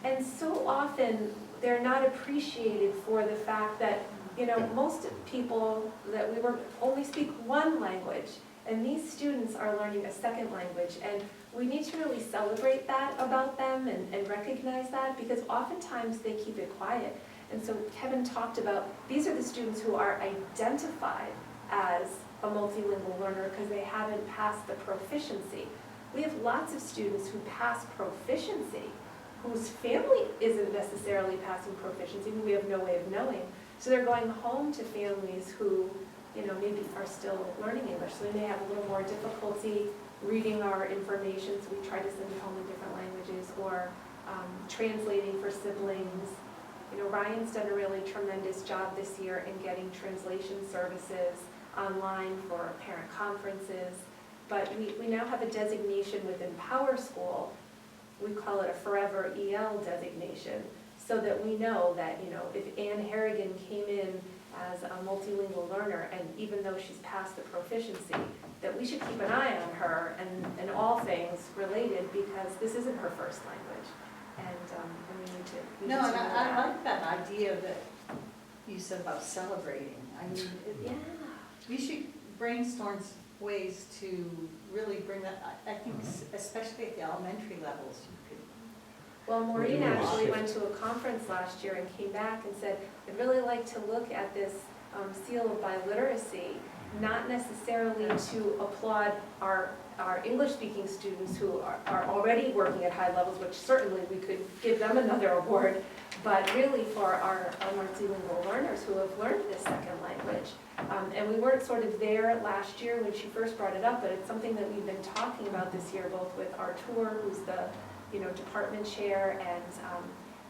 And so often, they're not appreciated for the fact that, you know, most people that we work with only speak one language, and these students are learning a second language. And we need to really celebrate that about them and recognize that, because oftentimes they keep it quiet. And so Kevin talked about, these are the students who are identified as a multilingual learner because they haven't passed the proficiency. We have lots of students who pass proficiency, whose family isn't necessarily passing proficiency, we have no way of knowing. So they're going home to families who, you know, maybe are still learning English, so they may have a little more difficulty reading our information, so we try to send it home in different languages, or translating for siblings. You know, Ryan's done a really tremendous job this year in getting translation services online for parent conferences. But we now have a designation within Power School. We call it a Forever EL designation, so that we know that, you know, if Ann Harrigan came in as a multilingual learner, and even though she's passed the proficiency, that we should keep an eye on her and all things related, because this isn't her first language. And we need to No, know and I that. like that idea that you said about celebrating. I mean, Yeah. we should brainstorm ways to really bring that, I think especially at the elementary levels, you could. Well, Maureen doing a actually shift. went to a conference last year and came back and said, I'd really like to look at this seal of biliteracy, not necessarily to applaud our English-speaking students who are already working at high levels, which certainly we could give them another award, but really for our multilingual learners who have learned this second language. And we weren't sort of there last year when she first brought it up, but it's something that we've been talking about this year, both with Artur, who's the, you know, department chair,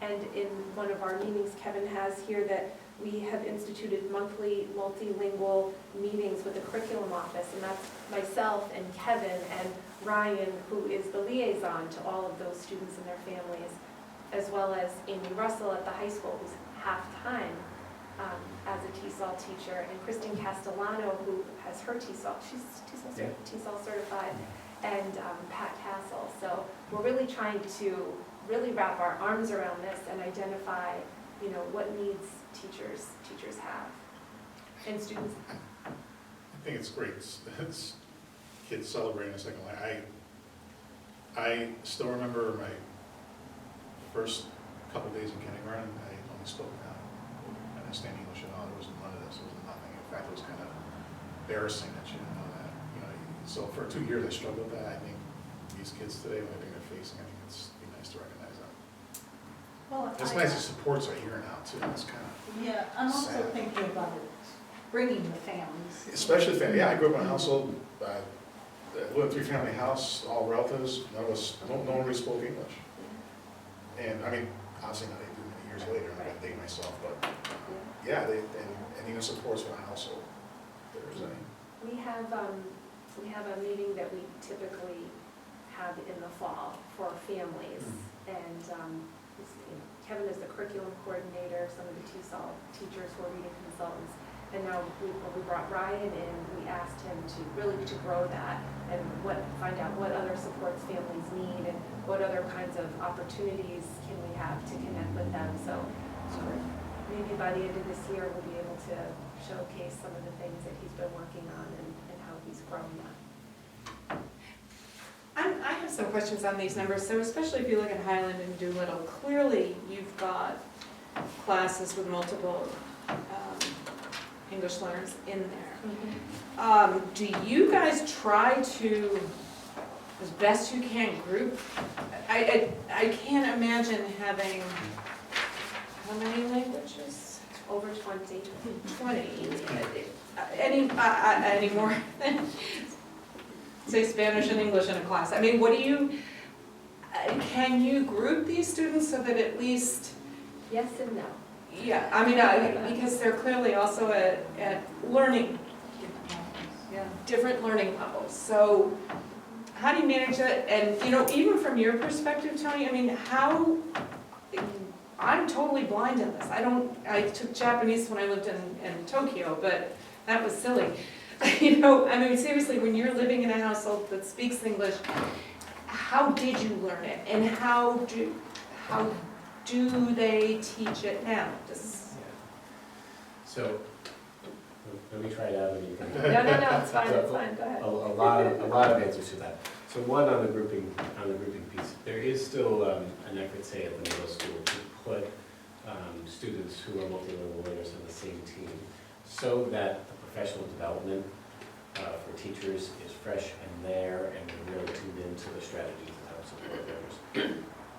and in one of our meetings, Kevin has here that we have instituted monthly multilingual meetings with the curriculum office, and that's myself and Kevin and Ryan, who is the liaison to all of those students and their families, as well as Amy Russell at the high school, who's half-time as a TESOL teacher, and Kristen Castellano, who has her TESOL, she's TESOL certified, and Pat Castle. So we're really trying to really wrap our arms around this and identify, you know, what needs teachers have, and students. I think it's great. It's kids celebrating a second language. I still remember my first couple days in kindergarten, I only spoke now. I didn't understand English at all. There wasn't none of this. There was nothing. In fact, it was kind of embarrassing that you didn't know that. You know, so for 2 years I struggled with that. I think these kids today, when I think they're facing, I think it's be nice to recognize that. Well, It's nice the supports are here now too. It's kind of, Yeah, I'm also Sad. thinking about it, bringing the families. especially family. Yeah, I grew up in a household, lived in a 3-family house, all relatives. None of us, no one really spoke English. And I mean, obviously not too many years later, I'm not gonna date myself, but yeah, and even supports for the household. If there is any. We have a meeting that we typically have in the fall for families, and Kevin is the curriculum coordinator, some of the TESOL teachers who are reading consultants, and now we brought Ryan in, we asked him to grow that, and find out what other supports families need, and what other kinds of opportunities can we have to connect with them. So maybe by the end of this year, we'll be able to showcase some of the things that he's been working on and how he's grown that. I have some questions on these numbers. So especially if you look at Highland and Doolittle, clearly you've got classes with multiple English learners in there. Do you guys try to, as best you can, group? I can't imagine having, how many languages? Over 20. 20. Any more than, say, Spanish and English in a class? I mean, what do you, can you group these students so that at least, Yes and no. yeah, I mean, because they're clearly also at learning, different learning levels. So how do you manage that? And, you know, even from your perspective, Tony, I mean, how, I'm totally blind in this. I took Japanese when I lived in Tokyo, but that was silly. You know, I mean, seriously, when you're living in a household that speaks English, how did you learn it? And how do they teach it now? So, let me try it out and you can. No, it's fine, go ahead. A lot of answers to that. So one on the grouping piece, there is still an effort, say, at the middle school to put students who are multilingual learners on the same team so that the professional development for teachers is fresh and there and we're really tuned into the strategies to help support learners.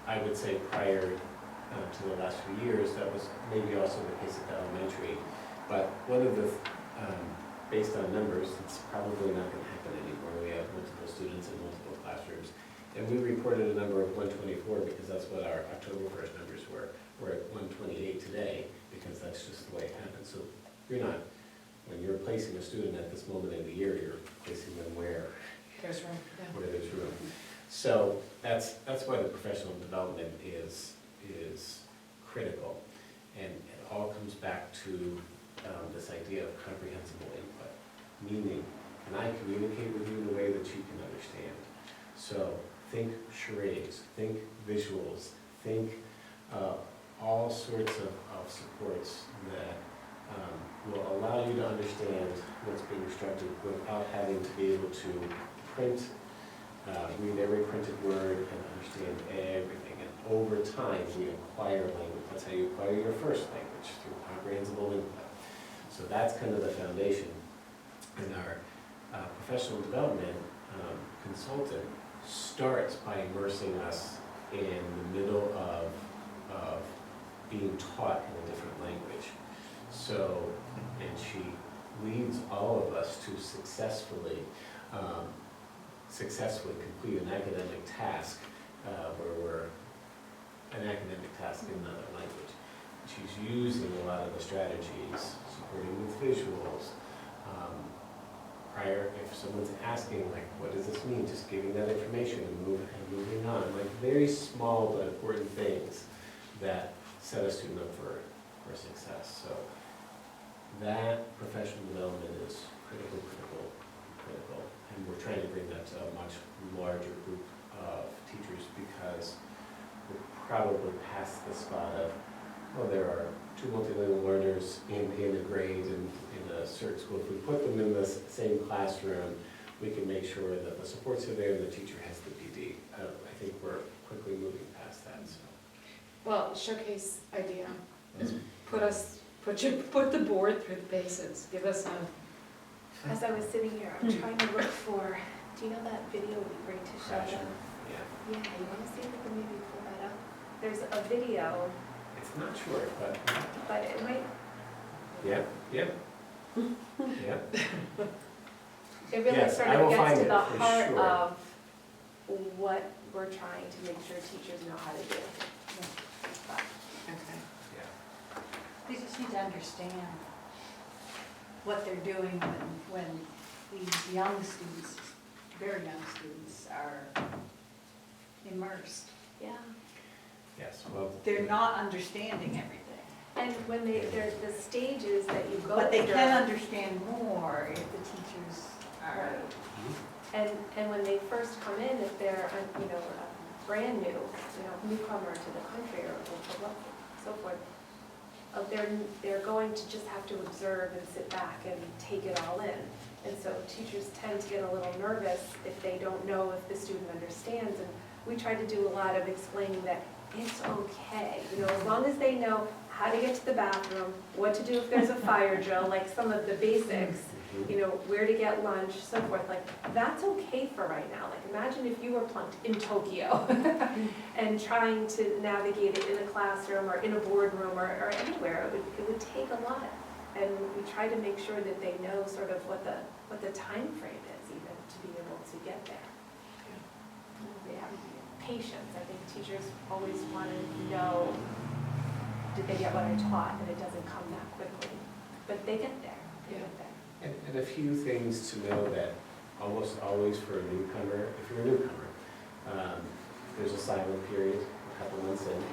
I would say prior to the last few years, that was maybe also the case at the elementary. But one of the, based on numbers, it's probably not going to happen anymore. We have multiple students in multiple classrooms. And we reported a number of 124 because that's what our October 1st numbers were. We're at 128 today because that's just the way it happens. So you're not, when you're placing a student at this moment in the year, you're placing them where There's room. where there's room. So that's why the professional development is critical. And it all comes back to this idea of comprehensible input, meaning, can I communicate with you in a way that you can understand? So think charades, think visuals, think all sorts of supports that will allow you to understand what's being instructed without having to be able to print, read every printed word and understand everything. And over time, we acquire language. That's how you acquire your first language, through comprehensible input. So that's kind of the foundation. And our professional development consultant starts by immersing us in the middle of being taught in a different language. So, and she leads all of us to successfully complete an academic task where we're an academic task in another language. She's using a lot of the strategies, supporting with visuals. Prior, if someone's asking, like, what does this mean? Just giving that information and moving on. Like, very small but important things that set a student up for success. So that professional development is critical. And we're trying to bring that to a much larger group of teachers because we're probably past the spot of, well, there are 2 multilingual learners in a grade in a certain school. If we put them in the same classroom, we can make sure that the supports are there and the teacher has the PD. I think we're quickly moving past that. So. Well, showcase idea. Put the board through the paces. Give us a. As I was sitting here, I'm trying to look for, do you know that video would be great to show them? Yeah. Yeah, you want to see if we can maybe pull that up? There's a video, It's not short, but it might, yeah. it really Yes, sort I will of gets find to it, the for heart sure. of what we're trying to make sure teachers know how to do. Okay. Yeah. They just need to understand what they're doing when these young students, very young students, are immersed. Yeah, Yes. Well, They're not understanding everything. and when there's the stages that you go through. But they can understand more if the teachers are. Right. And when they first come in, if they're, brand new, newcomer to the country or so forth, they're going to just have to observe and sit back and take it all in. And so teachers tend to get a little nervous if they don't know if the student understands. And we try to do a lot of explaining that it's okay, as long as they know how to get to the bathroom, what to do if there's a fire drill, like some of the basics, where to get lunch, so forth, like, that's okay for right now. Like, imagine if you were plunked in Tokyo and trying to navigate it in a classroom or in a boardroom or anywhere, it would take a lot. And we try to make sure that they know sort of what the time frame is even to be able to get there. They have patience. I think teachers always want to know, did they get what I taught? And it doesn't come that quickly. But they get there. They get there. And a few things to know that almost always for a newcomer, if you're a newcomer, there's a silent period, a couple months in,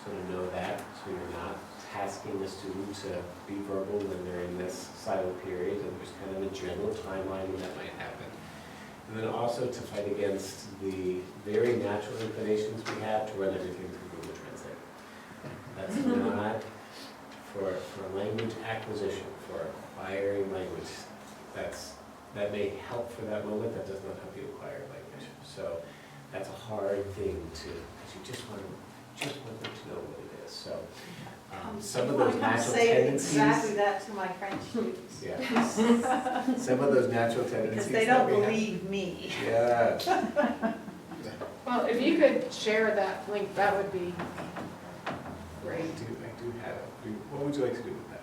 so to know that, so you're not tasking the student to be verbal when they're in this silent period, and there's kind of a general timeline when that might happen. And then also to fight against the very natural inclinations we have to run everything through Google Translate. That's not for language acquisition, for acquiring language. That may help for that moment, that does not help you acquire language. So that's a hard thing to, because you just want them to know what it is. So some of those natural tendencies. Exactly that to my French students. Yeah. Some of those natural tendencies. Because they don't believe me. Yeah. Well, if you could share that link, that would be I great. do have it. What would you like to do with that?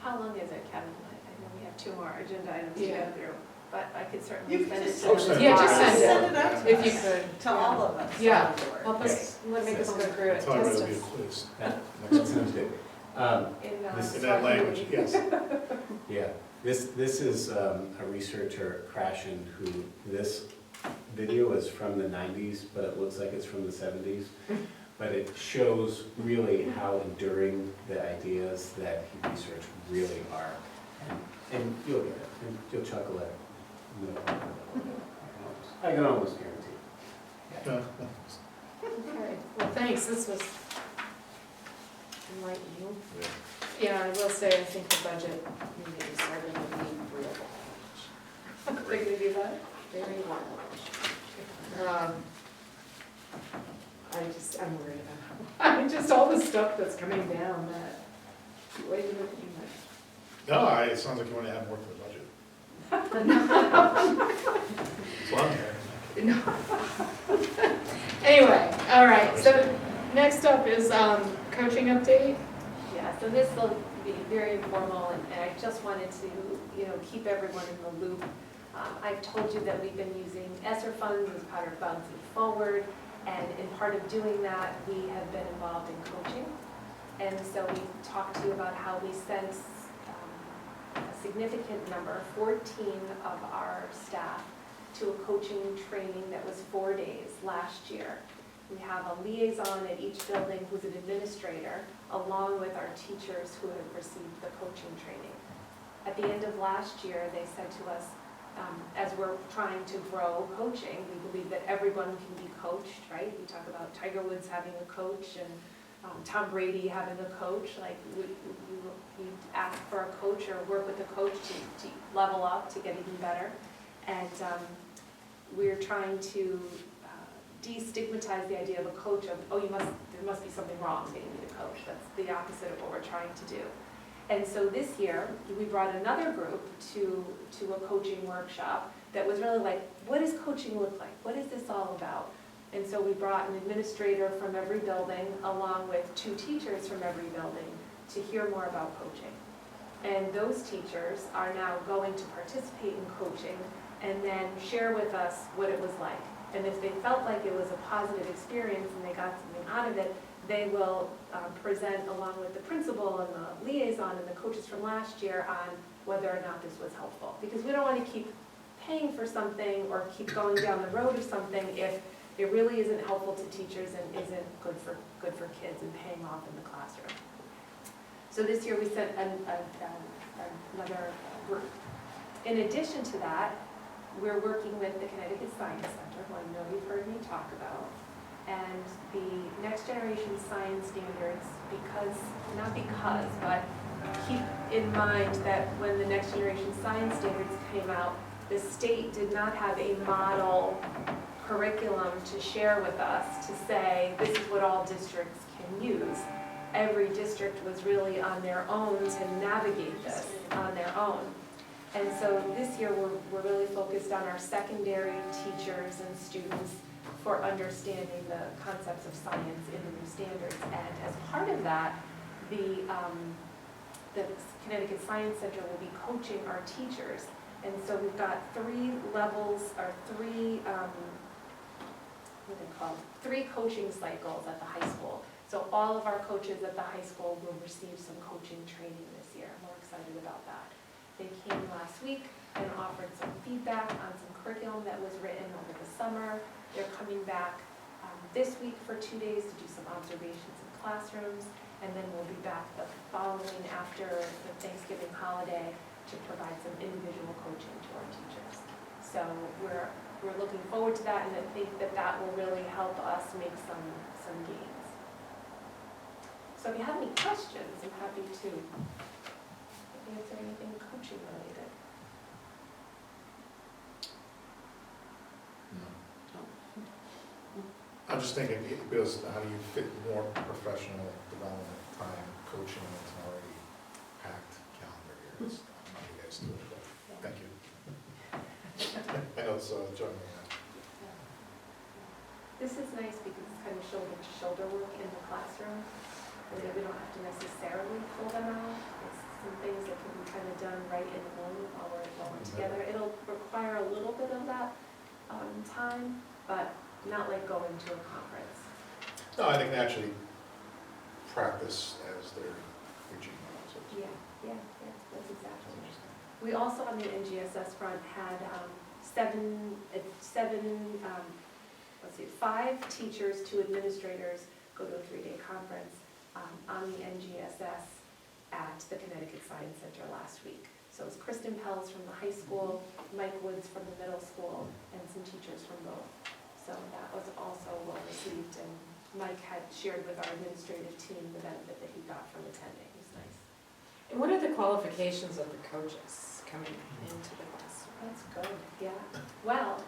How long is it, Kevin? I know we have 2 more agenda items to Yeah. go through, but I could certainly You send can it just to them. send it. Yeah, just send Send it, it out to if you us, could. to all of us. Yeah. on the board. Help us, make us go through it, Talk about test it, be a us. quiz. That sounds good. In This- In that language, yes. Yeah, this is a researcher, Krashen, who, this video is from the 90s, but it looks like it's from the 70s. But it shows really how enduring the ideas that he researched really are. And you'll get it, and you'll chuckle at it. I can almost guarantee. Okay, well, thanks, this was enlightening. Yeah, I will say, I think the budget meeting started to be real large. They're gonna do that? Very large. I'm worried about, just all the stuff that's coming down that, what are you looking at? No, it sounds like you want to have more for the budget. It's long here. Anyway, all right, so next up is coaching update. Yeah, so this will be very informal, and I just wanted to, keep everyone in the loop. I've told you that we've been using ESSER funds as part of Bouncing Forward, and in part of doing that, we have been involved in coaching. And so we talked to you about how we sent a significant number, 14 of our staff, to a coaching training that was 4 days last year. We have a liaison at each building who's an administrator, along with our teachers who have received the coaching training. At the end of last year, they said to us, as we're trying to grow coaching, we believe that everyone can be coached, right? We talk about Tiger Woods having a coach and Tom Brady having a coach. Like, we ask for a coach or work with a coach to level up, to get even better. And we're trying to destigmatize the idea of a coach of, there must be something wrong that you need a coach. That's the opposite of what we're trying to do. And so this year, we brought another group to a coaching workshop that was really like, what does coaching look like? What is this all about? And so we brought an administrator from every building, along with 2 teachers from every building, to hear more about coaching. And those teachers are now going to participate in coaching and then share with us what it was like. And if they felt like it was a positive experience and they got something out of it, they will present along with the principal and the liaison and the coaches from last year on whether or not this was helpful. Because we don't want to keep paying for something or keep going down the road of something if it really isn't helpful to teachers and isn't good for kids and paying off in the classroom. So this year we sent another group. In addition to that, we're working with the Connecticut Science Center, who I know you've heard me talk about, and the Next Generation Science Standards, but keep in mind that when the Next Generation Science Standards came out, the state did not have a model curriculum to share with us to say, this is what all districts can use. Every district was really on their own to navigate this on their own. And so this year, we're really focused on our secondary teachers and students for understanding the concepts of science in the new standards. And as part of that, the Connecticut Science Center will be coaching our teachers. And so we've got 3 levels, or 3, three coaching cycles at the high school. So all of our coaches at the high school will receive some coaching training this year. We're excited about that. They came last week and offered some feedback on some curriculum that was written over the summer. They're coming back this week for 2 days to do some observations in classrooms, and then we'll be back the following after the Thanksgiving holiday to provide some individual coaching to our teachers. So we're looking forward to that, and I think that will really help us make some gains. So if you have any questions, I'm happy to answer anything coaching related. I'm just thinking, because how do you fit more professional development time coaching in an already packed calendar here? It's not how you guys do it, but thank you. I know it's juggling that. This is nice because it's kind of shoulder-to-shoulder work in the classroom, and that we don't have to necessarily pull them out. It's some things that can be kind of done right in the moment while we're together. It'll require a little bit of that time, but not like going to a conference. No, I think they actually practice as they're reaching out. So Yeah, that's exactly. that's interesting. We also, on the NGSS front, had 5 teachers, 2 administrators go to a 3-day conference on the NGSS at the Connecticut Science Center last week. So it was Kristen Pells from the high school, Mike Woods from the middle school, and some teachers from both. So that was also well received, and Mike had shared with our administrative team the benefit that he got from attending. It was nice. And what are the qualifications of the coaches coming into the class? That's good, yeah. Well,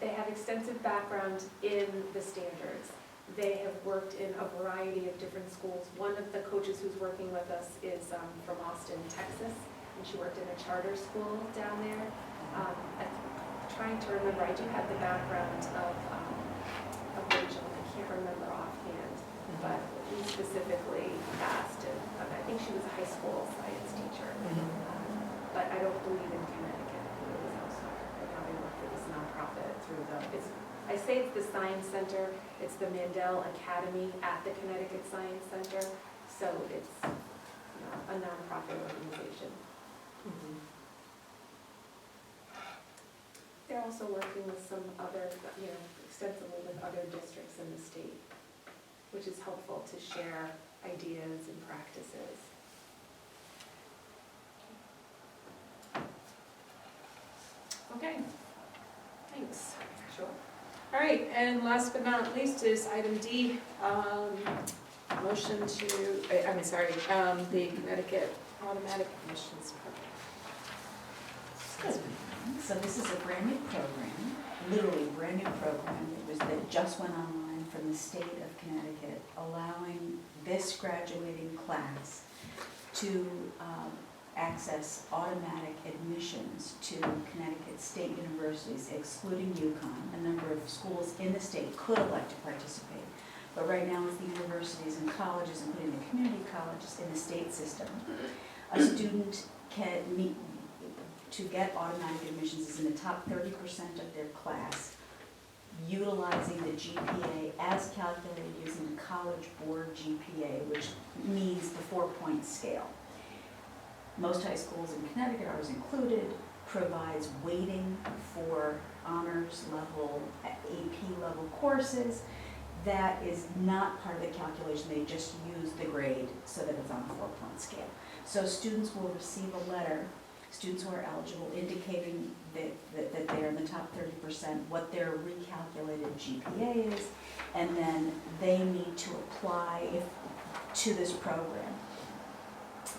they have extensive background in the standards. They have worked in a variety of different schools. One of the coaches who's working with us is from Austin, Texas, and she worked in a charter school down there. I'm trying to remember, I do have the background of Rachel, I can't remember offhand, but we specifically asked, and I think she was a high school science teacher, but I don't believe in Connecticut. It was elsewhere. They probably work for this nonprofit through I say it's the Science Center, it's the Mandel Academy at the Connecticut Science Center, so it's a nonprofit organization. They're also working with some other, extensively with other districts in the state, which is helpful to share ideas and practices. Okay, thanks. Sure. All right, and last but not least is item D, motion to, the Connecticut Automatic Admissions Program. So this is a brand new program, literally brand new program that just went online from the state of Connecticut, allowing this graduating class to access automatic admissions to Connecticut state universities, excluding UConn. A number of schools in the state could elect to participate. But right now it's the universities and colleges, including the community colleges in the state system. A student can meet, to get automatic admissions is in the top 30% of their class, utilizing the GPA as calculated using the College Board GPA, which means the 4-point scale. Most high schools in Connecticut, ours included, provides weighting for honors level, AP level courses. That is not part of the calculation. They just use the grade so that it's on a 4-point scale. So students will receive a letter, students who are eligible, indicating that they're in the top 30%, what their recalculated GPA is, and then they need to apply to this program.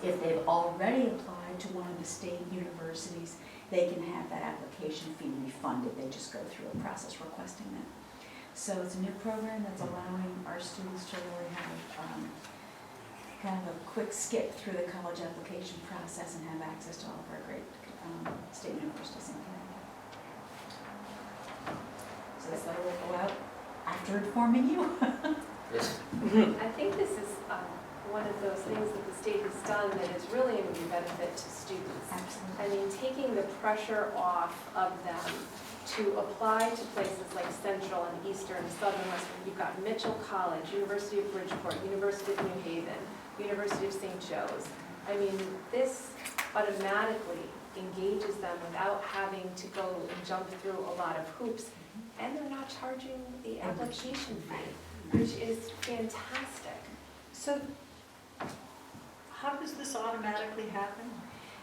If they've already applied to one of the state universities, they can have that application fee refunded. They just go through a process requesting that. So it's a new program that's allowing our students to really have kind of a quick skip through the college application process and have access to all of our great state universities in Connecticut. So this letter will go out after informing you. I think this is one of those things that the state has done that is really going to be a benefit to students. Absolutely. I mean, taking the pressure off of them to apply to places like Central and Eastern, Southern Western. You've got Mitchell College, University of Bridgeport, University of New Haven, University of St. Joe's. I mean, this automatically engages them without having to go and jump through a lot of hoops. And they're not charging the application fee, which is fantastic. So how does this automatically happen?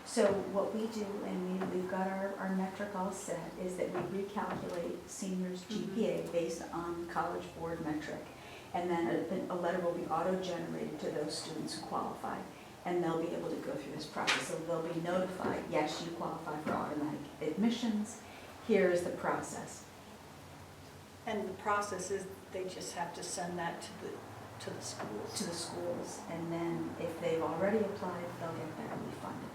So what we do, and we've got our metric all set, is that we recalculate seniors' GPA based on College Board metric. And then a letter will be auto-generated to those students who qualify, and they'll be able to go through this process. So they'll be notified, yes, you qualify for automatic admissions, here is the process. And the process is they just have to send that to the schools? To the schools, and then if they've already applied, they'll get that refunded.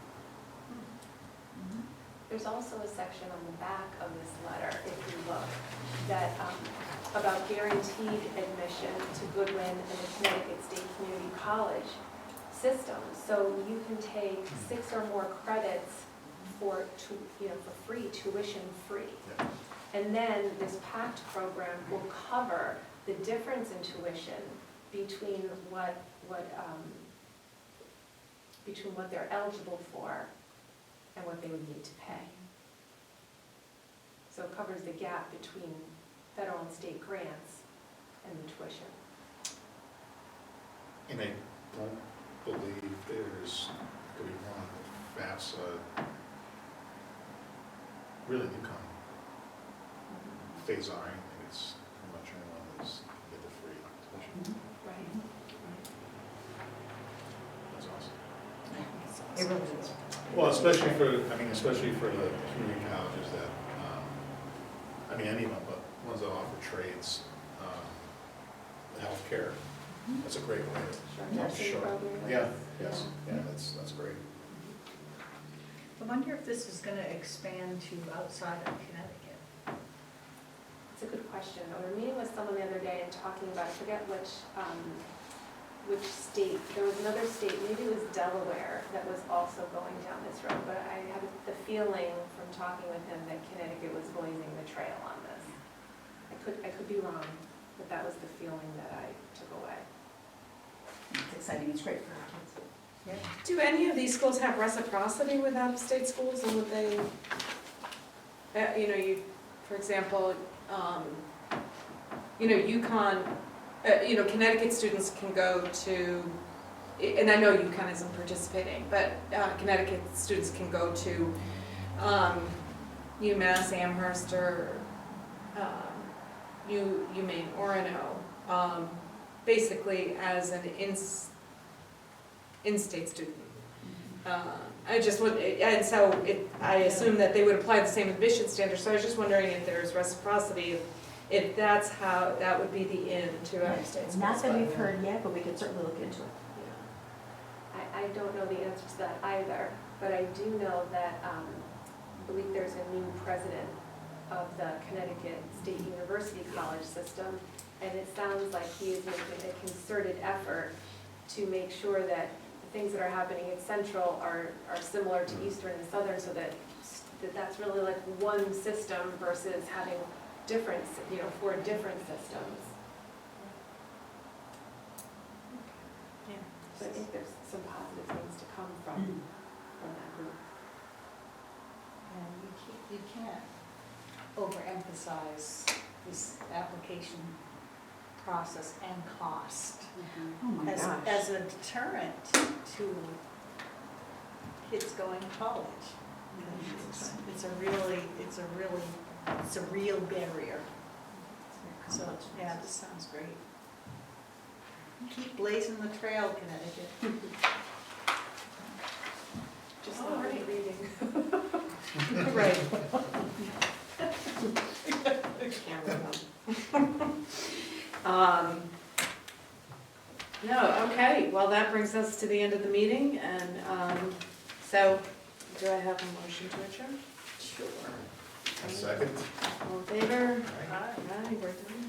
Mhm. There's also a section on the back of this letter, if you look, that about guaranteed admission to Goodwin and the Connecticut State Community College system. So you can take 6 or more credits for free, tuition free. Yeah. And then this PACT program will cover the difference in tuition between what they're eligible for and what they would need to pay. So it covers the gap between federal and state grants and the tuition. And I don't believe there's, could be wrong, but FAFSA, really UConn, phase R, I think it's pretty much anyone is get the free tuition. Right. That's awesome. It really is. Well, especially for the community colleges that, anyone, but ones that offer trades, healthcare, that's a great way Sure. to Nursing show. programs. Yeah, yes, yeah, that's great. I wonder if this is going to expand to outside of Connecticut. It's a good question. I was meeting with someone the other day and talking about, I forget which state, there was another state, maybe it was Delaware, that was also going down this road, but I had the feeling from talking with him that Connecticut was blazing the trail on this. I could be wrong, but that was the feeling that I took away. It's exciting, it's great for our kids. Do any of these schools have reciprocity with out-of-state schools, or would they, for example, UConn, Connecticut students can go to, and I know UConn isn't participating, but Connecticut students can go to UMass Amherst or UMaine Orono, basically as an in-state student. I just would, and so I assume that they would apply the same admission standards, so I was just wondering if there's reciprocity, if that's how, that would be the in to out-of-state schools. Not that we've heard yet, but we could certainly look into it. I don't know the answer to that either, but I do know that I believe there's a new president of the Connecticut State University College system, and it sounds like he is making a concerted effort to make sure that the things that are happening at Central are similar to Eastern and Southern, so that's really like one system versus having different, 4 different systems. Yeah. So I think there's some positive things to come from that group. And you can't overemphasize this application process and cost Oh my as gosh. a deterrent to kids going to college. It's a real barrier. So, yeah, this sounds great. Keep blazing the trail, Connecticut. Right. No, okay, well, that brings us to the end of the meeting, and so, do I have a motion to adjourn? Sure. A second? All in favor? Aye, we're done.